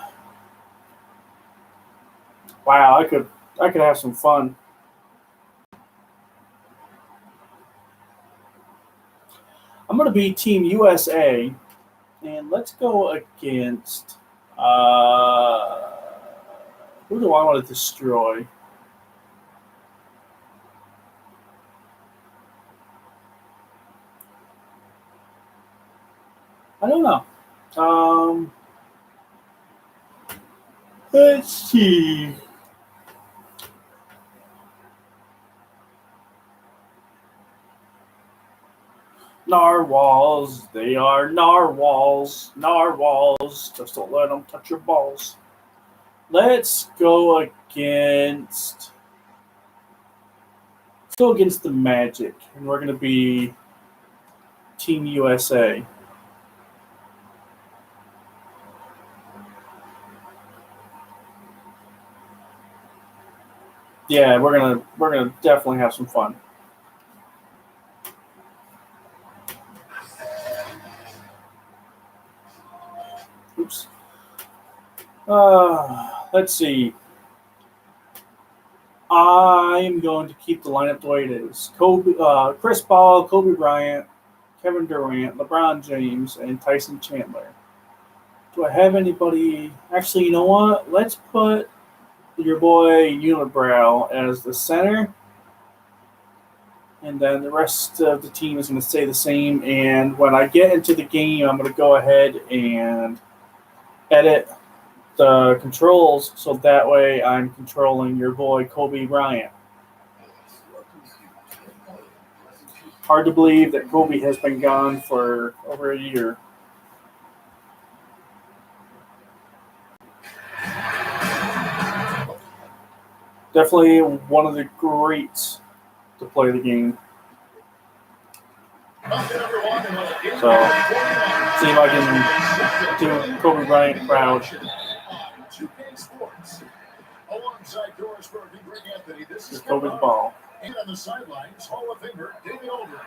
Wow, I could have some fun. I'm going to be Team USA, and let's go against. Who do I want to destroy? I don't know. Let's see. Narwhals, they are narwhals. Narwhals, just don't let them touch your balls. Let's go against the Magic, and we're going to be Team USA. Yeah, we're gonna definitely have some fun. Oops. Let's see. I'm going to keep the lineup the way it is. Chris Paul, Kobe Bryant, Kevin Durant, LeBron James, and Tyson Chandler. Do I have anybody? Actually, you know what? Let's put your boy Unibrow as the center. And then the rest of the team is going to stay the same. And when I get into the game, I'm going to go ahead and edit the controls so that way I'm controlling your boy Kobe Bryant. Hard to believe that Kobe has been gone for over a year. Definitely one of the greats to play the game. So, see if I can do Kobe Bryant proud. This is Kobe's ball. And on the sidelines, Hall of Famer David Aldridge.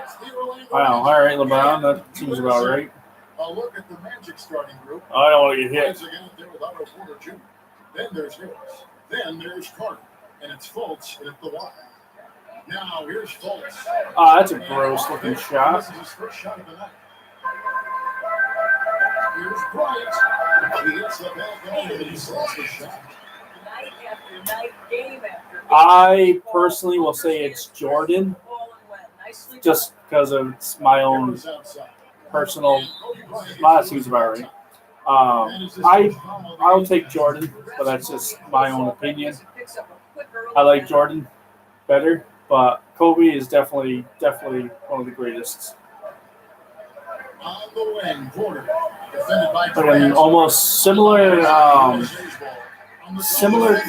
It's the Orlando Wow, all right, LeBron, that seems about right. A look at the Magic starting group. I don't want to get hit. Again, there without a Porter Jr. Then there's Harris. Then there's Carter. And it's Fultz at the line. Now here's Fultz. That's a gross looking shot. This is his first shot of the night. Here's Bryant. He hits the back end and he's lost the shot. Night after night, game after game. I personally will say it's Jordan, just because of it's my own personal. That seems about right. I'll take Jordan, but that's just my own opinion. I like Jordan better, but Kobe is definitely one of the greatest. On the wing, Porter, defended by And almost similar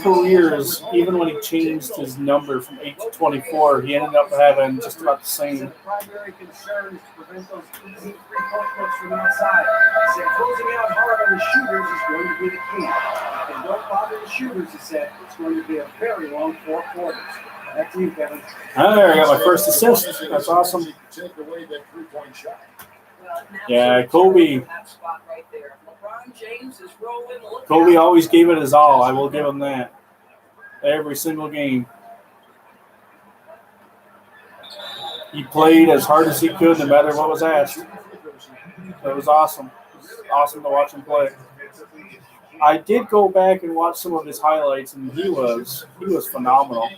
careers. Even when he changed his number from 8 to 24, he ended up having just about the same. Primary concern is to prevent those easy three-point looks from outside. He said closing out hard on the shooters is going to be the key. If they don't bother the shooters, he said, it's going to be a very long 4 quarters. Back to you, Kevin. All right, I got my first assist. That's awesome. Take away that three-point shot. Yeah, Kobe. Kobe always gave it his all. I will give him that. Every single game. He played as hard as he could no matter what was asked. It was awesome. It was awesome to watch him play. I did go back and watch some of his highlights, and he was phenomenal.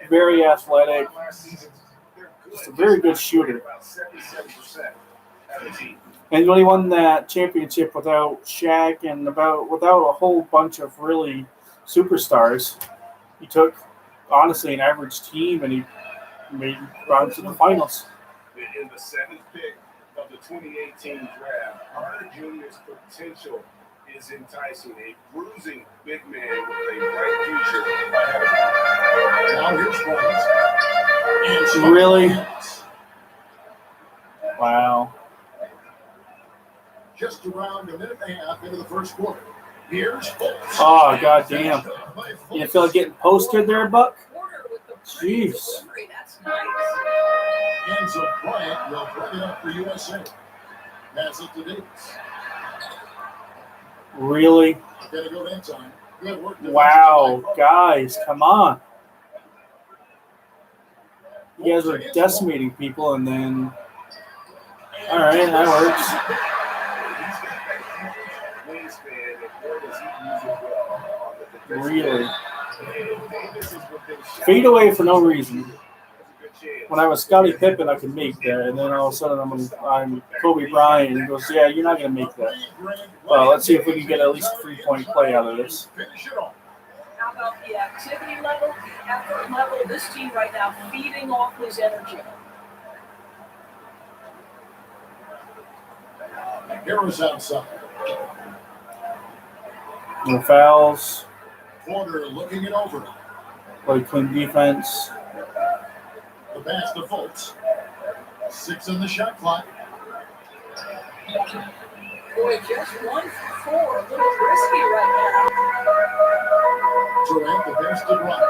Very athletic, just a very good shooter. And when he won that championship without Shaq and without a whole bunch of really superstars, he took honestly an average team and he brought them to the finals. In the 7th pick of the 2018 draft, Carter Jr.'s potential is enticing. A bruising big man with a bright future ahead of him. Now here's Bryant. Really? Wow. Just around a minute and a half into the first quarter. Here's Fultz. Oh, goddamn. You didn't feel like getting posted there, Buck? Jeez. Enzo Bryant will bring it up for USA. Pass it to Davis. Really? Gotta go that time. Good work. Wow, guys, come on. You guys were decimating people, and then... All right, that works. Really? Fade away for no reason. When I was Scottie Pippen, I could make that, and then all of a sudden I'm Kobe Bryant, and he goes, yeah, you're not going to make that. Well, let's see if we can get at least a 3-point play out of this. How about the activity level, the effort level? This team right now feeding off his energy. Heroes outside. No fouls. Porter looking it over. Play clean defense. The pass to Fultz. 6 in the shot clock. Boy, just 1 for 4. A little risky right Durant, the pass to Bryant.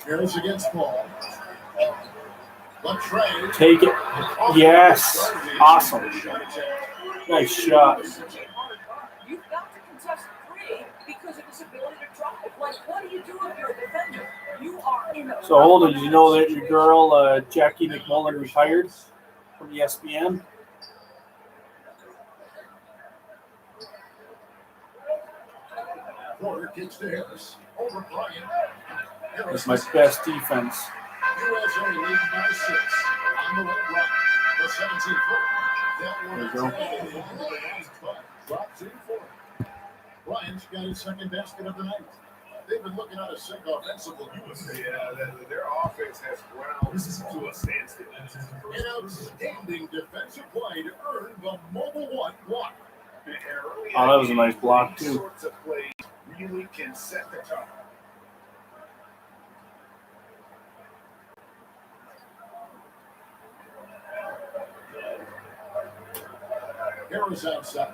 Harris against Paul. Latrey. Take it. Yes. Awesome. Nice shot. You've got to contest 3 because of his ability to drive. Like, what do you do if you're a defender? You are in a... So, Holden, did you know that your girl, Jackie McMullen, retired from ESPN? Porter kicks to Harris. Over Bryant. That's my best defense. USA leading by 6. On the way, Bryant. The 17-foot. That There you one go. Drops in for it. Bryant's got his second basket of the night. They've been looking at a sick offensively. Yeah, their offense has ground to a standstill. An outstanding defensive play to earn the mobile 1 block. Oh, that was a nice block, These too. sorts of plays really can set the tone. Harris outside.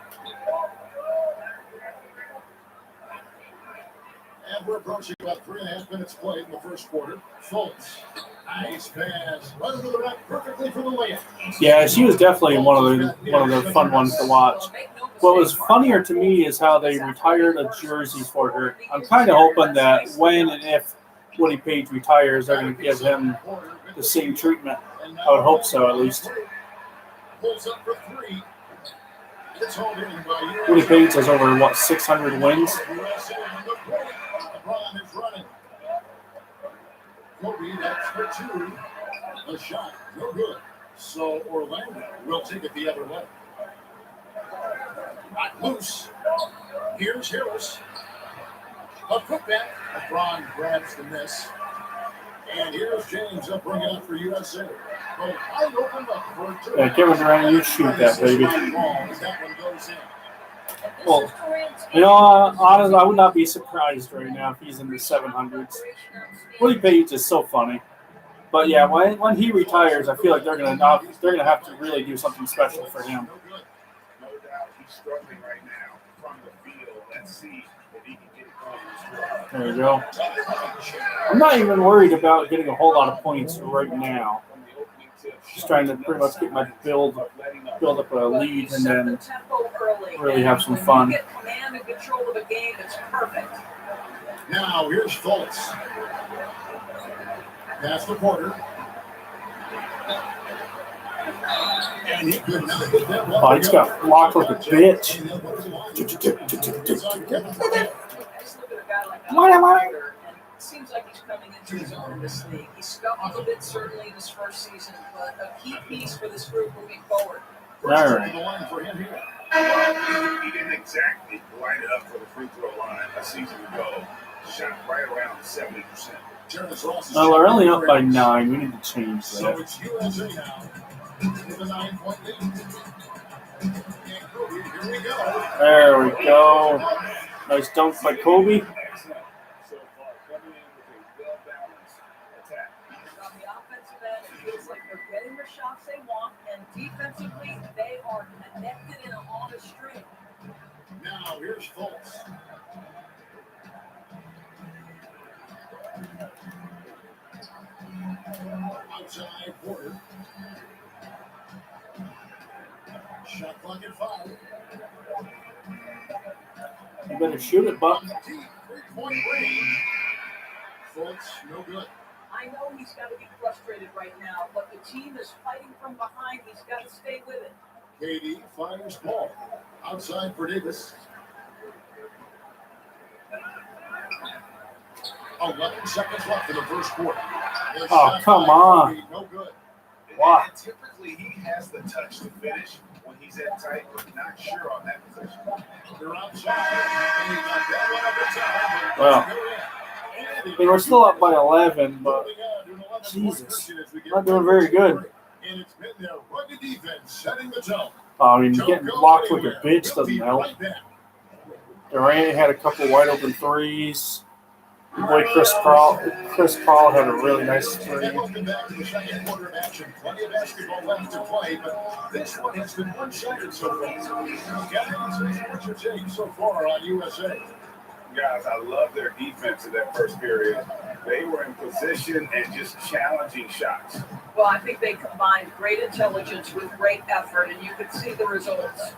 And we're approaching about 3.5 minutes played in the first quarter. Fultz. Nice pass. Runs to the rack perfectly for the layup. Yeah, she was definitely one of the fun ones to watch. What was funnier to me is how they retired a jersey for her. I'm kind of hoping that when and if Woody Page retires, they're going to give him the same treatment. I would hope so, at least. Pulls up for 3. It's hauled in by Woody Page has over, 600 wins? USA on the play. LeBron is running. Kobe, that's for 2. A shot, no good. So Orlando will take it the other way. Not loose. Here's Harris. A putback. LeBron grabs the miss. And here's James up bringing up for USA. But wide open up for 2. Yeah, Kevin Durant, you shoot that, baby. That one goes in. Well, you know, honestly, I would not be surprised right now if he's in the 700s. Woody Page is so funny. But yeah, when he retires, I feel like they're gonna have to really do something special for him. No doubt he's struggling right now from the field. Let's see if he can get it going. There you go. I'm not even worried about getting a whole lot of points right now. Just trying to pretty much get my build up a lead and then really have some fun. You get command and control of the game, it's perfect. Now here's Fultz. Pass to Porter. And he could not get that one. Oh, he's got blocked like a bitch. Just look at a guy like What am I? Tiger, and it seems like he's coming into his own in this league. He scuffled a bit certainly in his first season, but a key piece for this group moving forward. All right. The line for him here. Well, he didn't exactly light it up for the free throw line a season ago. Shot right around 70%. Terrence Ross is No, we're only up by 9. We need to change So that. it's USA now with a 9-point lead. And Kobe, here we go. There we go. Nice dunk by Kobe. Excellent so far. Coming in with a well-balanced attack. On the offensive end, it feels like they're getting the shots they want, and defensively, they are connected in on a string. Now here's Fultz. Outside Porter. Shot clock at 5. You better shoot it, Buck. Deep 3-point range. Fultz, no good. I know he's got to be frustrated right now, but the team is fighting from behind. He's got to stay with it. KD fires ball. Outside for Davis. 11 seconds left in the first quarter. The Oh, shot come by on. Kobe, no good. Wow. And typically, he has the touch to finish when he's at tight, but not sure on that position. They're outside. And he got that one up in time. Well, I mean, we're still up by 11, but Jesus, not doing very good. And it's been their rugged defense setting the tone. I mean, getting blocked like a bitch doesn't help. Durant had a couple wide open threes. Your boy Chris Paul had a really nice three. Welcome back to the second quarter of action. Plenty of basketball left to play, but this one has been one-sided so far. Guys, what's your take so far on USA? Guys, I love their defense in that first period. They were in position and just challenging shots. Well, I think they combined great intelligence with great effort, and you could see the results.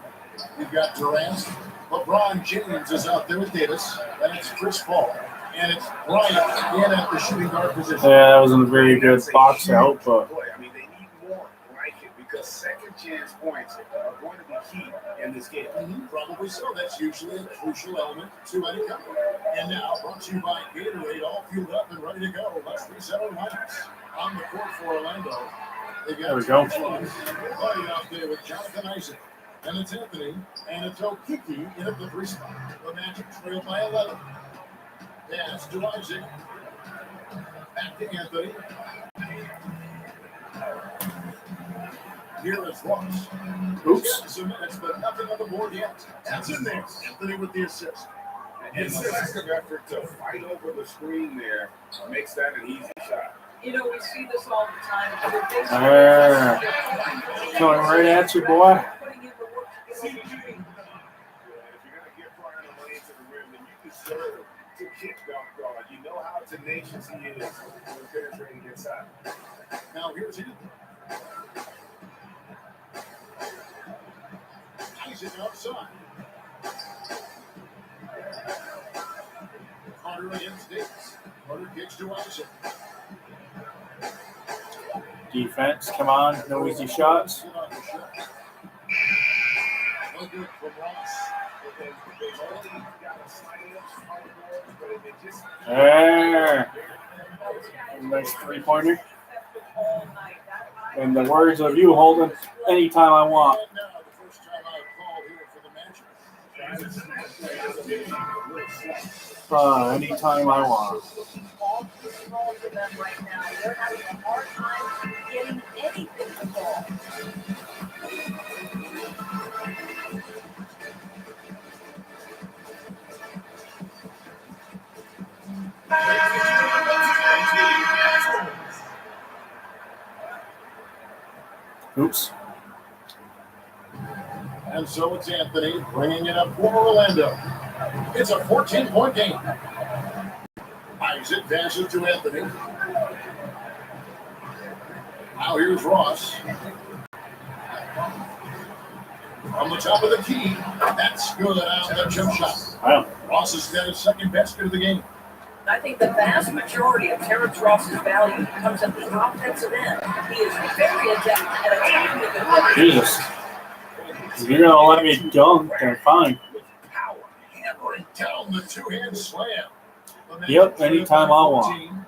We've got Durant. LeBron James is out there with Davis. And it's Chris Paul. And it's Bryant in at the shooting guard position. Yeah, that wasn't a very good box out, but I mean, they need more like it because second chance points are going to be key in this game. Probably so. That's usually a crucial element to any company. And now, brought to you by Gatorade, all fueled up and ready to go. Let's reset our lineups. On the court for Orlando, they got there we go. Buddy out there with Jonathan Isaac. And it's Anthony, and it's Okiki in at the 3 spot. The Magic trail by 11. Pass to Isaac. Back to Anthony. Here is Ross. Oops. Some minutes, but nothing on the board yet. That's in there. Anthony with the assist. And the lack of effort to fight over the screen there makes that an easy shot. You know, we see this all the time. Coming right at you, boy. Putting in the work to get over the screen. If you're going to get far enough away to the rim, then you deserve to kick dunked on. You know how tenacious he is when penetrating inside. Now here's him. Isaac outside. Carter against Davis. Carter kicks to Isaac. Defense, come on, no easy shots. No good from Ross. They've only got a slight edge on the board, but it just There. Nice three-pointer. In the words of you, Holden, anytime I want. And now the first time I called here for the match. Anytime I want. All too small for them right now. They're having a hard time getting anything to fall. Oops. And so it's Anthony bringing it up for Orlando. It's a 14-point game. Isaac passes to Anthony. Now here's Ross. From the top of the key. That's good out of the jump shot. Wow. Ross has got his second basket of the game. I think the vast majority of Terrence Ross's value comes at the offensive end. He is very adept at attacking the good. Jesus. If you're gonna let me dunk, then fine. Hammering down the two-hand slam. Yep, anytime I want.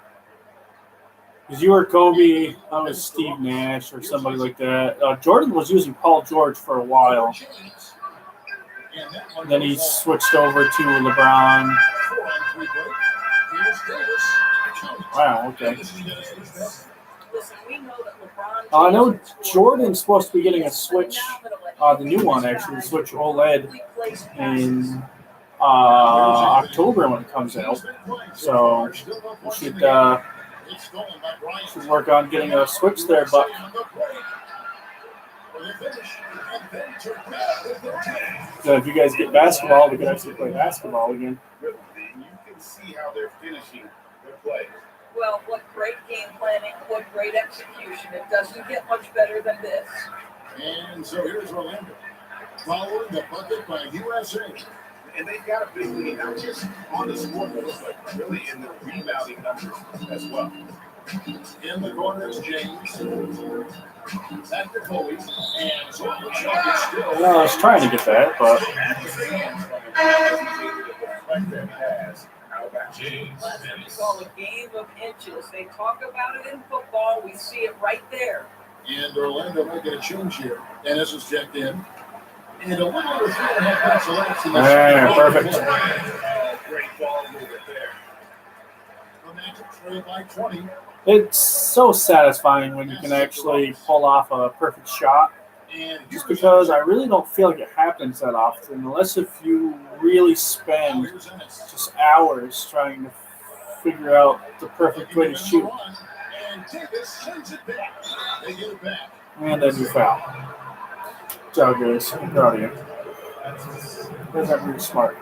Because you were Kobe, I was Steve Nash or somebody like that. Jordan was using Paul George for a while. Then he switched over to LeBron. Wow, okay. Listen, we know that LeBron I know Jordan's supposed to be getting a Switch, the new one actually, the Switch OLED in October when it comes out. So we should work on getting a Switch there, but so if you guys get basketball, we can actually play basketball again. You can see how they're finishing their play. Well, what great game planning, what great execution. It doesn't get much better than this. And so here's Orlando, following the bucket by USA. And they've got a big lead, not just on the scoreboard, but really in the rebounding numbers as well. In the corner is James. Back to Kobe. And so I was trying to get that, but It's called a game of inches. They talk about it in football. We see it right there. And Orlando making a change here. And this is checked in. And a little over 3.5 minutes elapsed in this. perfect. Great ball movement there. The Magic trail by 20. It's so satisfying when you can actually pull off a perfect shot. And Just because I really don't feel like it happens that often, unless if you really spend just hours trying to figure out the perfect way to shoot. And Davis sends it back. They get it back. And then you foul. Good job, guys. I'm proud of you. That's not really smart.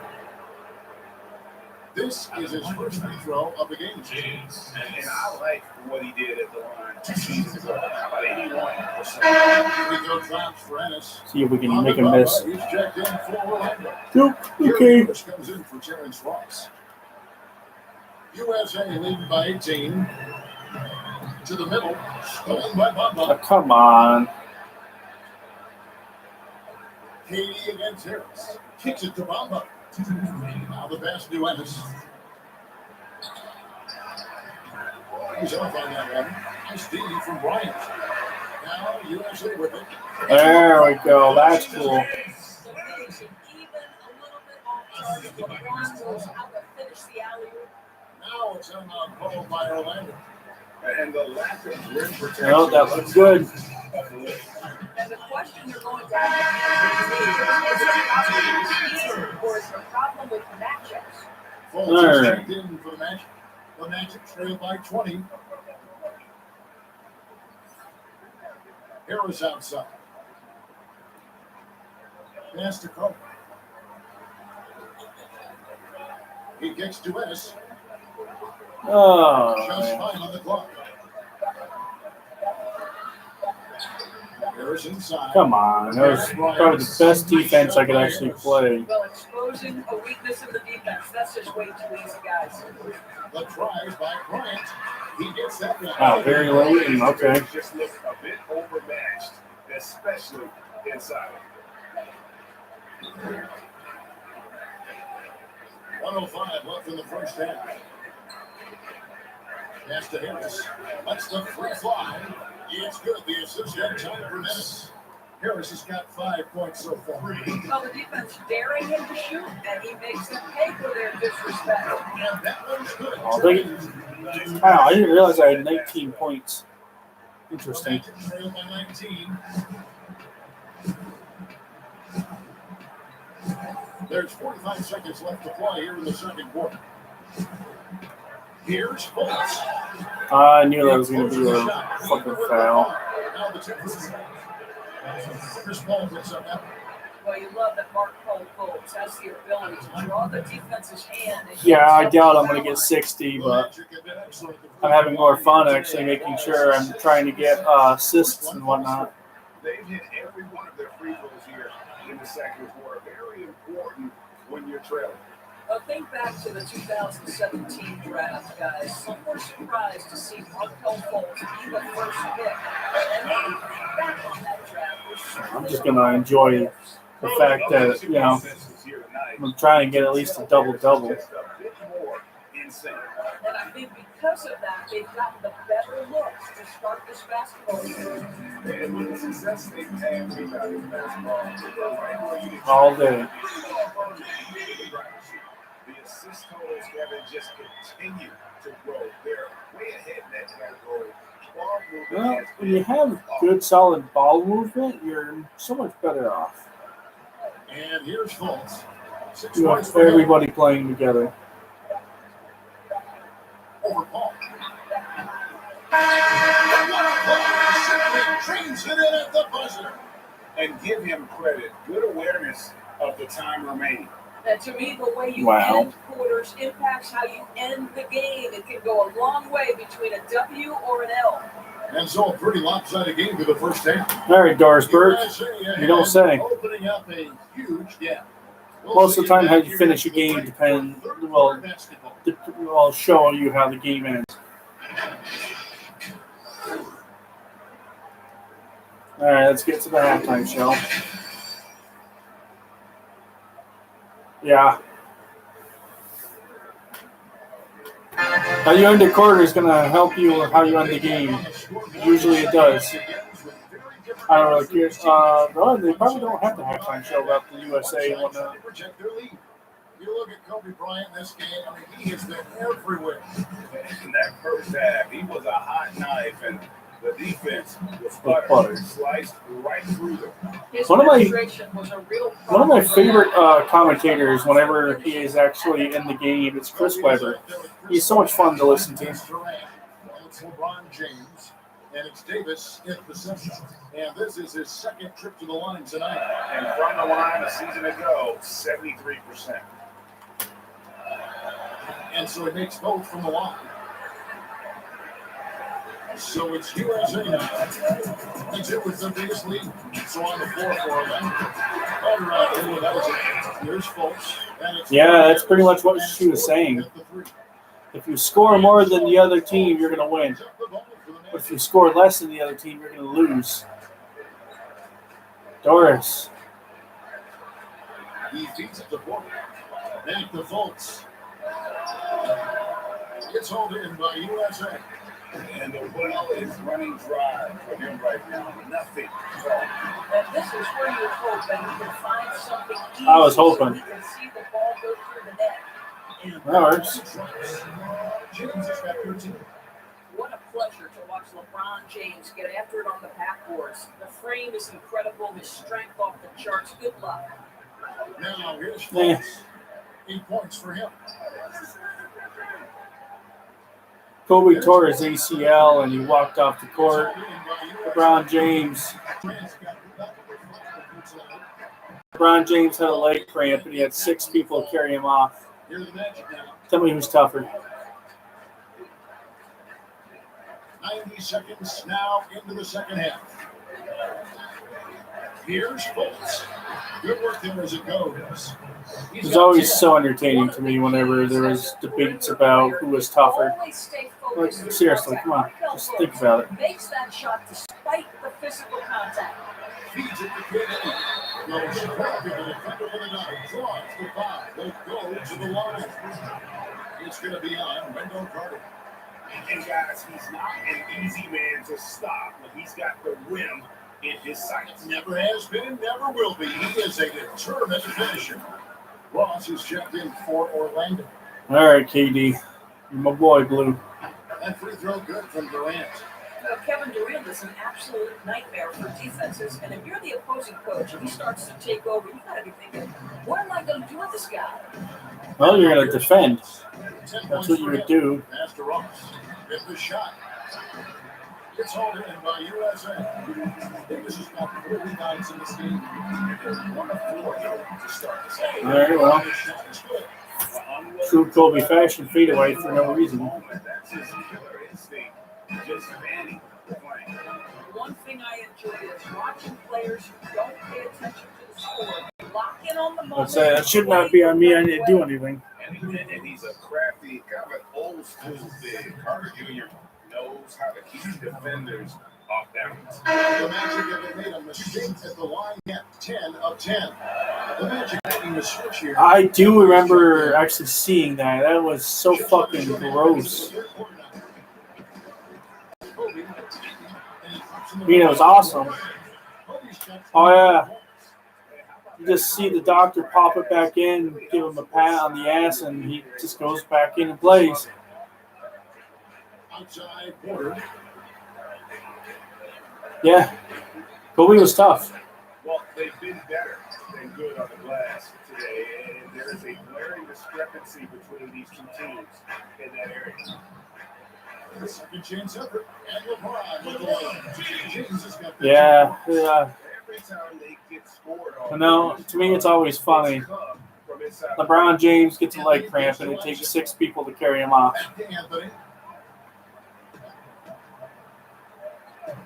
This is his first free throw of the game. And I like what he did at the line 2 seasons ago. About 81%. Free throw drops for Ennis. See if we can make him miss. He's checked in for Orlando. Nope. Okay. Lewis comes in for Terrence Ross. USA leading by 18. To the middle. Stolen by Oh, Bamba. come on. Katie against Harris. Kicks it to Bamba. Now the pass to Ennis. He's off on that one. Nice D from Bryant. Now USA with it. There we go. That's cool. The finishing even a little bit off target. LeBron knows how to finish the alley-oop. Now it's on call by Orlando. And the lack of rim protection. Oh, that looks good. And the question you're going to ask is it a problem with speed or is it a problem with matchups? Fultz All is right. checked in for the Magic. The Magic trail by 20. Harris outside. Pass to Kobe. He kicks to Ennis. Oh, Just man. 5 on the clock. Harris inside. Come on. That was probably the best defense I could actually play. Well, exposing a weakness in the defense, that's just way too easy, guys. The try by Bryant. He gets that one. Wow, very late. And okay. Just look a bit overmatched, especially inside. 105 left in the first half. Pass to Harris. That's the free fly. It's good. The assist had time for minutes. Harris has got 5 points so far. Well, the defense daring him to shoot, and he makes them pay for their disrespect. And that one's good. I'll take it. Wow, I didn't realize I had 19 points. Interesting. Trail by 19. There's 45 seconds left to play here in the second quarter. Here's Fultz. I knew that was going to be a fucking foul. Now the tip. Chris Paul picks up that. Well, you love that Mark Fultz has the ability to draw the defense's hand. And Yeah, I doubt I'm going to get 60, but I'm having more fun actually making sure I'm trying to get assists and whatnot. They've hit every one of their free throws here in the second quarter. Very important when you're trailing. Well, think back to the 2017 draft, guys. Some were surprised to see Markel Fultz be the first pick. And then back on that draft was I'm just going to enjoy the fact that, you know, I'm trying to get at least a double-double. And I think because of that, they've gotten the better looks to start this basketball season. And with the success they've had with basketball, All day. the assist totals have just continued to grow. They're way ahead in that category. Ball movement Well, has when you been have good, solid ball movement, you're so much better off. And here's Fultz. 6 You points have for him everybody playing together. over Paul. And what a play! Simply trains it in at the buzzer. and give him credit. Good awareness of the time remaining. And to me, the way you Wow. end quarters impacts how you end the game. It can go a long way between a W or an L. And so a pretty lopsided game for the first half. All right, Dorisburg. USA You don't say. Opening up a huge gap. We'll Most of see the time, you how back you here finish a next week game for depends. third Well, quarter basketball. I'll show you how the game ends. All right, let's get to the halftime show. Yeah. How you end the quarter is going to help you with how you end the game. Usually it does. I don't really care. No, they probably don't have the halftime show about the USA and whatnot. To protect their lead. You look at Kobe Bryant in this game, I mean, he has been everywhere. In that first half, he was a hot knife, and the defense was butter. sliced right through them. His One of my- penetration was a real One of my problem. favorite commentators, whenever he is actually in the game, is Chris Webber. He's so much fun to listen to. It's LeBron James, and it's Davis in possession. And this is his second trip to the line tonight. And from the line a season ago, 73%. And so he makes both from the line. So it's USA now. And it was the biggest lead. So on the floor for them. All right, that was it. Here's Fultz. And it's Yeah, that's pretty much what she was saying. at the three. If you score more than the other team, you're going to win. But if you score less than the other team, you're going to lose. Doris. He feeds it to Fultz. Back to Fultz. It's hauled in by USA. And the well is running dry for him right now. Nothing. And this is where you hope that you can find something easy. I was hoping. So you can see the ball go through the net. That works. James has got 13. What a pleasure to watch LeBron James get after it on the backboards. The frame is incredible. His strength off the charts. Good luck. Now here's Yeah. Fultz. 8 points for him. Kobe tore his ACL and he walked off the court. LeBron James. LeBron James had a leg cramp and he had 6 people carry him off. Here's the Magic now. Tell me who's tougher. 90 seconds now into the second half. Here's Fultz. Good work there as it goes. It was always so entertaining to me whenever there was debates about who was tougher. Always stay Like, focused. seriously, come on. Just think about it. Makes that shot despite the physical contact. Feeds it to KD. Goes back to the defender with a dive. Draws the 5. They'll go to the line. It's going to be on Wendell Carter. And guys, he's not an easy man to stop when he's got the rim in his sights. Never has been and never will be. He is a determined finisher. Ross is checked in for Orlando. All right, KD. You're my boy, Blue. That free throw good from Durant. Kevin Durant is an absolute nightmare for defenses, and if you're the opposing coach and he starts to take over, you got to be thinking, what am I going to do with this guy? Well, you're going to defend. 10 That's what you would do. Pass to Ross. Hit the shot. It's hauled in by USA. Davis has got 4 rebounds in this game. One of 4 to start this game. All right, well. The shot is good. True Kobe fashion fade away for no reason. That's his killer instinct. Just fanning the plane. One thing I enjoy is watching players who don't pay attention to the score. Lock in on the moment. Let's say that should not be on me. I didn't do anything. And he's a crafty, kind of an old school big. Carter Jr. knows how to keep defenders off balance. The Magic have made a mistake at the line at 10 of 10. The Magic making the switch here. I do remember actually seeing that. That was so fucking gross. I mean, it was awesome. Oh, yeah. You just see the doctor pop it back in, give him a pat on the ass, and he just goes back in and plays. Outside border. Yeah. Kobe was tough. Well, they've been better than good on the glass today, and there is a glaring discrepancy between these two teams in that area. The second chance effort, and LeBron with the line. James has got the Yeah. Every time they get scored on, No, to me, it's always funny. from inside LeBron James gets a leg cramp, and it takes 6 people to carry him off. back to Anthony.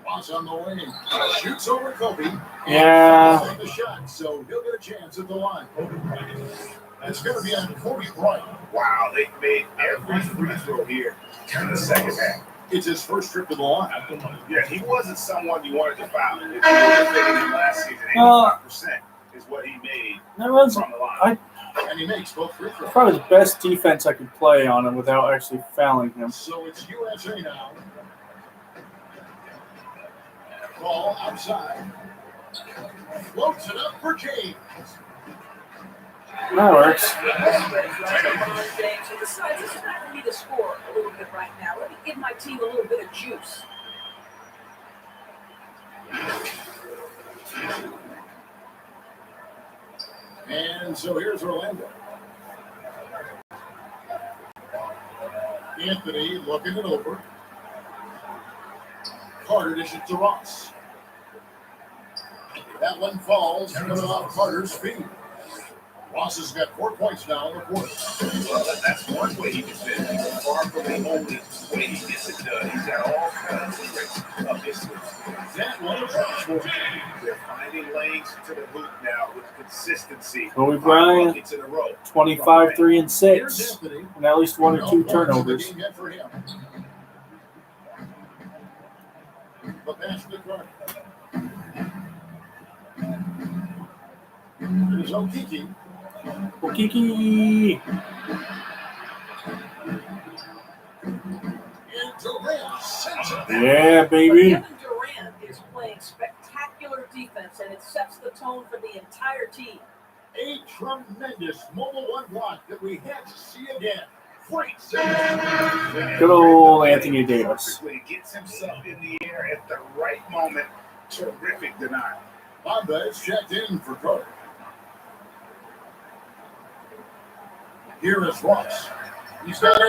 Ross on the wing. Shoots over Kobe. Yeah. The shot, so he'll get a chance at the line. It's going to be on Kobe Bryant. Wow, they made every free throw here in the second half. It's his first trip to the line. Yeah, he wasn't someone you wanted to foul. If you were defending him last season, 85% is what he made That was from the line. And he makes both free throws. probably the best defense I could play on him without actually fouling him. So it's USA now. Ball outside. Floats it up for James. That works. LeBron James and decides it's time for me to score a little bit right now. Let me give my team a little bit of juice. And so here's Orlando. Anthony looking it over. Carter dishes to Ross. That one falls coming off Carter's feet. Ross has got 4 points now in the quarter. Well, that's one way he defends. He's far from the only way he gets it done. He's got all kinds of tricks up his sleeve. That one is Ross for They're finding lanes to the hoop now with consistency. Kobe Bryant, Buckets in a row. 25, 3, and Here's 6, Anthony. and at least 1 or 2 No points in the turnovers. game yet for him. The pass to Carter. Here's Okiki. Okiki. And Durant sends it back. Yeah, baby. Kevin Durant is playing spectacular defense, and it sets the tone for the entire team. A tremendous mobile one block that we had to see again. Great save. Good old Anthony Davis. Perfectly gets himself in the air at the right moment. Terrific denial. Bamba is checked in for Carter. Here is Ross. He's got 8.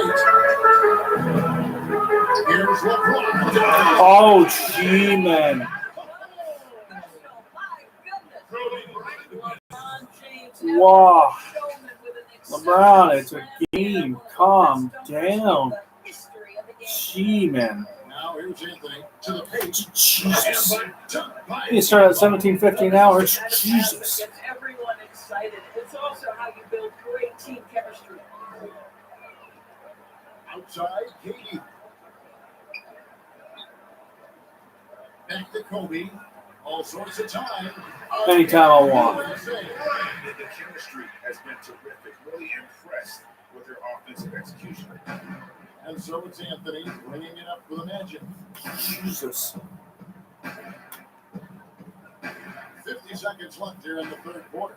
Here's LeBron. Oh, gee, man. Wow. LeBron, it's a game. Calm down. Gee, man. Now here's Anthony to the page. Jesus. You start at 17:50 hours. Jesus. Gets everyone excited. It's also how you build great team chemistry. Outside, Katie. Back to Kobe. All sorts of time. Anytime I want. The chemistry has been terrific. Really impressed with their offensive execution. And so it's Anthony bringing it up for the Magic. Jesus. 50 seconds left here in the third quarter.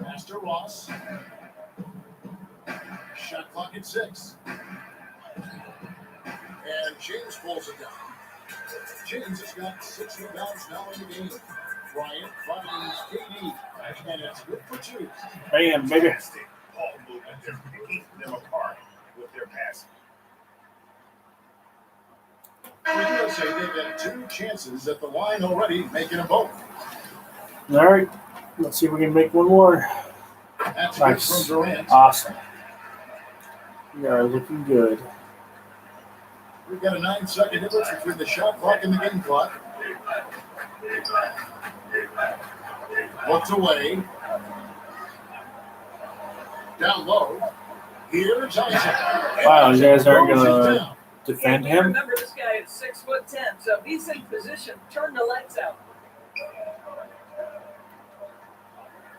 Pass to Ross. Shot clock at 6. And James pulls it down. James has got 6 rebounds now in the game. Bryant finds KD. And it's good for 2. Bam, baby. Fantastic ball movement. They're picking them apart with their passing. For USA, they've had 2 chances at the line already, making them both. All right. Let's see if we can make one more. That's Nice. good from Durant. Awesome. We are looking good. We've got a 9-second difference between the shot clock and the game clock. Looks away. Down low. Here's Isaac. Wow, you guys aren't Throws it gonna down. defend And we him? remember this guy at 6'10", so if he's in position, turn the lights out.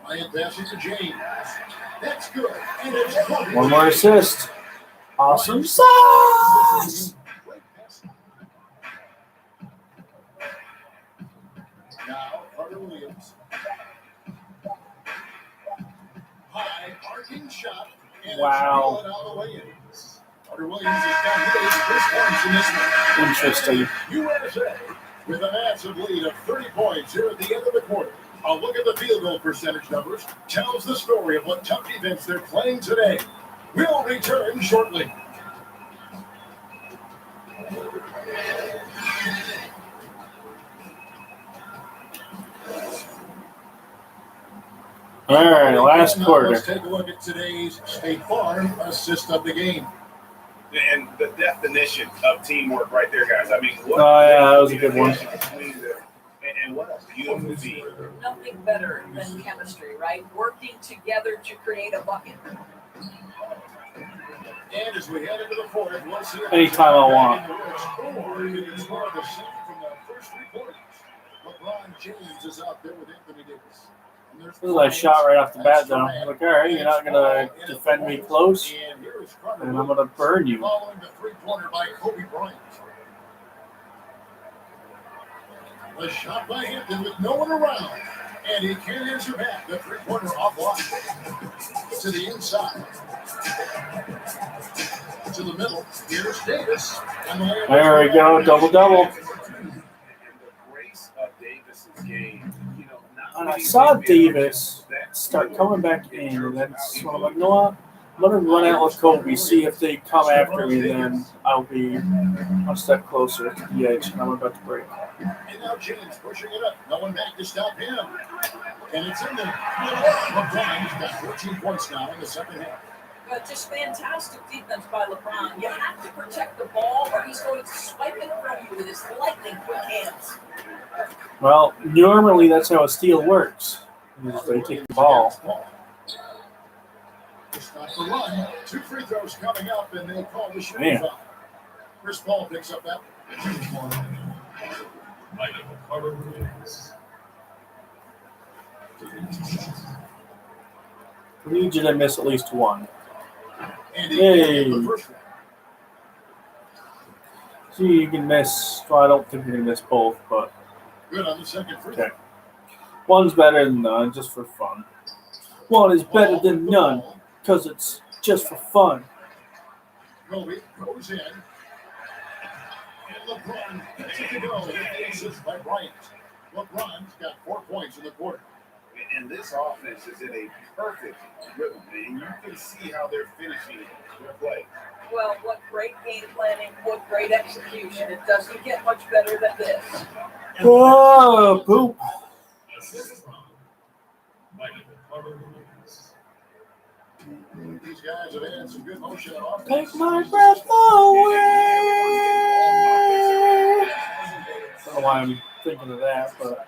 Ryan passes to James. That's good. And it's good. One more assist. Awesome sauce! Great pass. Now, Carter Williams. High, arcing shot. And Wow. it's all the way in. Carter Williams has got his first points in this one. Interesting. USA with a massive lead of 30 points here at the end of the quarter. A look at the field goal percentage numbers tells the story of what tough defense they're playing today. We'll return shortly. All right, last Now quarter. let's take a look at today's State Farm assist of the game. And the definition of teamwork right there, guys. I mean, what Oh, yeah, that was a good one. between and what a beautiful team. Nothing better than chemistry, right? Working together to create a bucket. And as we head into the fourth, we'll see if Anytime I want. or you can score the same from the first 3 quarters. LeBron James is out there with Anthony Davis. And there's This is a shot right off the bat, though. Like, all right, you're not gonna defend me close, And here is Carter and I'm gonna burn you. following the 3-pointer by Kobe Bryant. A shot by Hampton with no one around. And he can't answer back. The 3-pointer offline. To the inside. To the middle. Here's Davis. And the layup There we go, double-double. And the grace of Davis's game, you know, not And I many saw big men Davis that start coming back in, and that's when I'm like, you know what? I'm gonna run out with Kobe, see if they come after me, then I'll be one step closer to the edge, and I'm about to break. And now James pushing it up. No one back to stop him. And it's in there. LeBron's got 14 points now in the second half. But just fantastic defense by LeBron. You have to protect the ball or he's going to swipe it from you with his lightning quick hands. Well, normally that's how a steal works. Is they take the ball. Just not the run. 2 free throws coming up, and they call the shooting Man. foul. Chris Paul picks up that. We need you to miss at least one. And he Hey. the first one. See, you can miss. Well, I don't think you can miss both, but Good on the second free throw. okay. One's better than none, just for fun. One is better than none, because it's just for fun. Kobe goes in. And LeBron gets it to go. The assist by Bryant. LeBron's got 4 points in the quarter. And this offense is in a perfect rhythm, man. You can see how they're finishing their play. Well, what great game planning, what great execution. It doesn't get much better than this. Oh, poop. These guys have had some good motion on offense. Take my breath away. I don't know why I'm thinking of that, but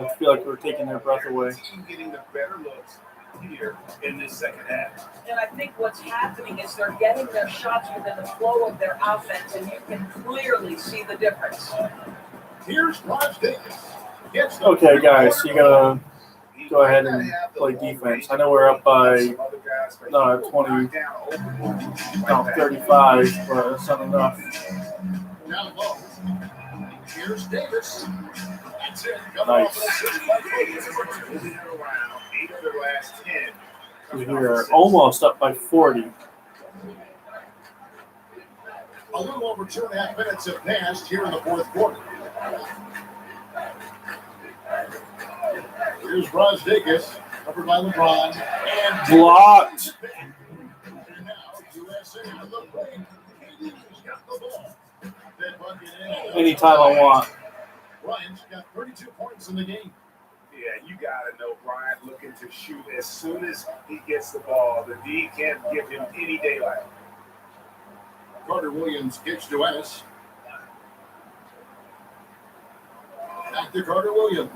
I feel like we're taking their breath away. Team getting the better looks here in this second half. And I think what's happening is they're getting their shots within the flow of their offense, and you can clearly see the difference. Here's Raj Davis. Gets the Okay, guys, you gotta go ahead and play defense. I know we're up by 35, but it's not enough. Down low. Here's Davis. That's it. Nice. Moving it around, 8 of their last 10. We're almost up by 40. A little over 2.5 minutes have passed here in the fourth quarter. Here's Raj Davis, covered by LeBron. And Blocked. And now USA on the play. KD's got the ball. That bucket in. Anytime I want. Bryant's got 32 points in the game. Yeah, you got to know Bryant looking to shoot as soon as he gets the ball. The D can't give him any daylight. Carter Williams kicks to Ennis. Back to Carter Williams.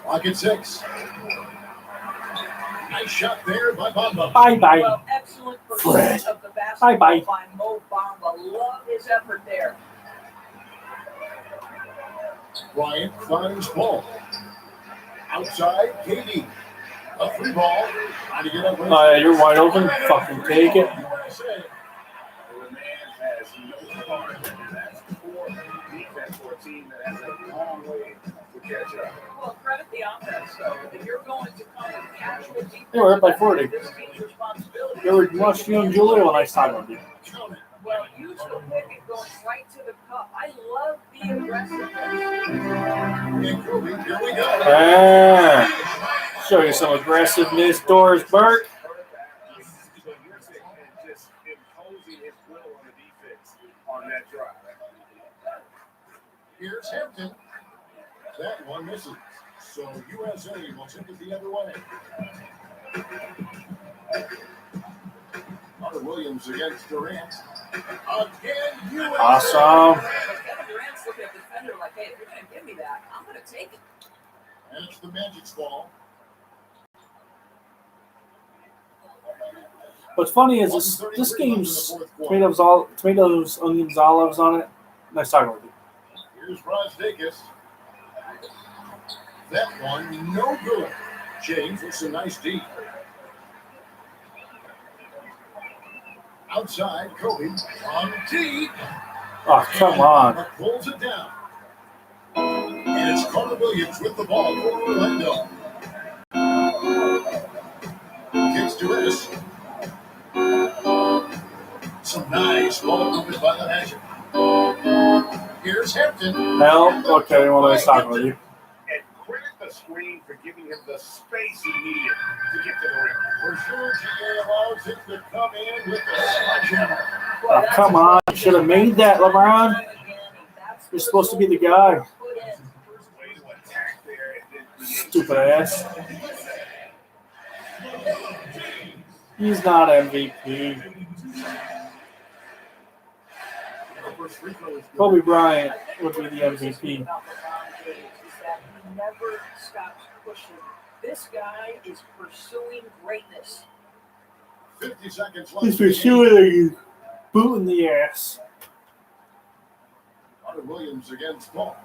Lock at 6. Nice shot there by Bamba. Bye-bye. Well, excellent Fred. pursuit of the basketball Bye-bye. by Mo Bamba. Love his effort there. Bryant finds Paul. Outside, KD. A free ball. Trying to get up. You're wide open. Fucking take it. USA. The man has no guard. That's poor defense for a team that has a long way to catch up. Well, credit the offense, though. If you're going to come with casual defense, They were up by 40. this team's responsibility. They were much you and Julio when I signed on you. Count it. Well, use the pick and going right to the cup. I love the aggressiveness. And Kobe, here we go. Ah, show you some aggressiveness, Doris Burke. So you're saying just imposing his will on the defense on that drive. Here's Hampton. That one misses. So USA will take it the other way. Hunter Williams against Durant. Again, USA. Awesome. Kevin Durant's looking at the defender like, hey, if you're going to give me that, I'm going to take it. And it's the Magic's ball. What's funny is this game's tomatoes, onions, olives on it. Nice talking with you. Here's Brosdakis. That one, no good. James with some nice deep. Outside, Kobe on deep. Oh, come on. Pulls it down. And it's Carter Williams with the ball for Orlando. Kicks to Ennis. Some nice ball movement by the Magic. Here's Hampton. Hell, okay, well, nice talking with you. And credit the screen for giving him the space he needed to get to the rim. For sure, GA allows him to come in with the sledgehammer. Oh, come on. You should have made that, LeBron. You're supposed to be the guy. Way to attack there. Stupid ass. He's not MVP. Kobe Bryant would be the MVP. About LeBron James is that he never stops pushing. This guy is pursuing greatness. 50 seconds left. He's pursuing boot in the ass. Hunter Williams against Paul.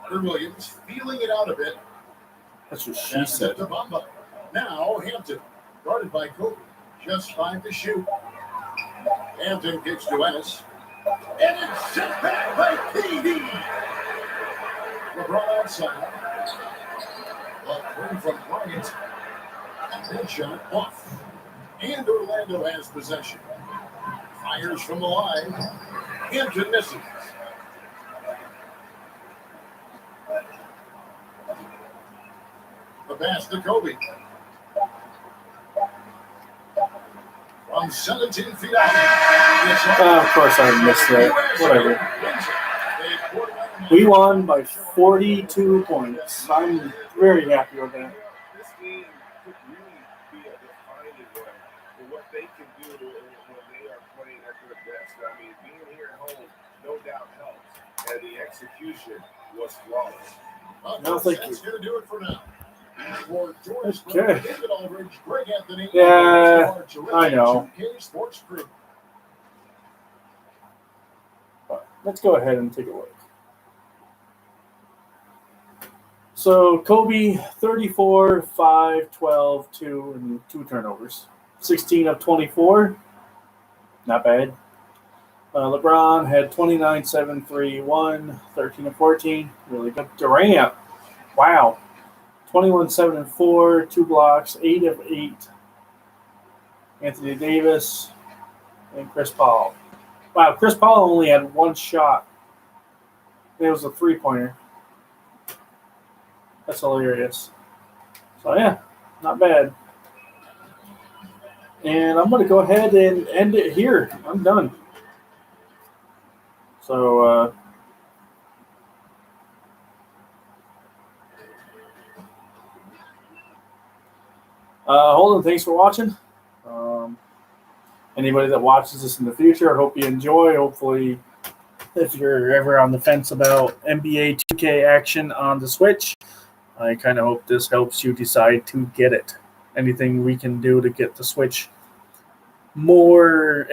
Hunter Williams feeling it out a bit. That's what she said. To Bamba. Now Hampton, guarded by Kobe. Just 5 to shoot. Hampton kicks to Ennis. And it's sent back by KD. LeBron outside. But free from Bryant. That shot off. And Orlando has possession. Fires from the line. Hampton misses. The pass to Kobe. From 17 feet out. Of course I missed that. Whatever. We won by 42 points. I'm very happy with that. This game could really be a defining one for what they can do when they are playing at their best. I mean, being here at home, no doubt helps. And the execution was flawless. No, thank you. That's going to do it for now. For George, Okay. David Aldridge, Greg Anthony, Yeah, I know. 2K Sports Group. Let's go ahead and take a look. So Kobe, 34, 5, 12, 2, and 2 turnovers. 16 of 24. Not bad. LeBron had 29, 7, 3, 1, 13 of 14. Really good. Durant, wow. 21, 7, and 4, 2 blocks, 8 of 8. Anthony Davis and Chris Paul. Wow, Chris Paul only had 1 shot. It was a 3-pointer. That's hilarious. So, yeah, not bad. And I'm going to go ahead and end it here. I'm done. So, Holden, thanks for watching. Anybody that watches this in the future, I hope you enjoy. Hopefully, if you're ever on the fence about NBA 2K action on the Switch, I kind of hope this helps you decide to get it. Anything we can do to get the Switch more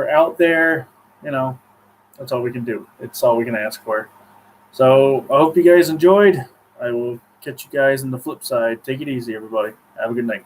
out there, that's all we can do. It's all we can ask for. So I hope you guys enjoyed. I will catch you guys on the flip side. Take it easy, everybody. Have a good night.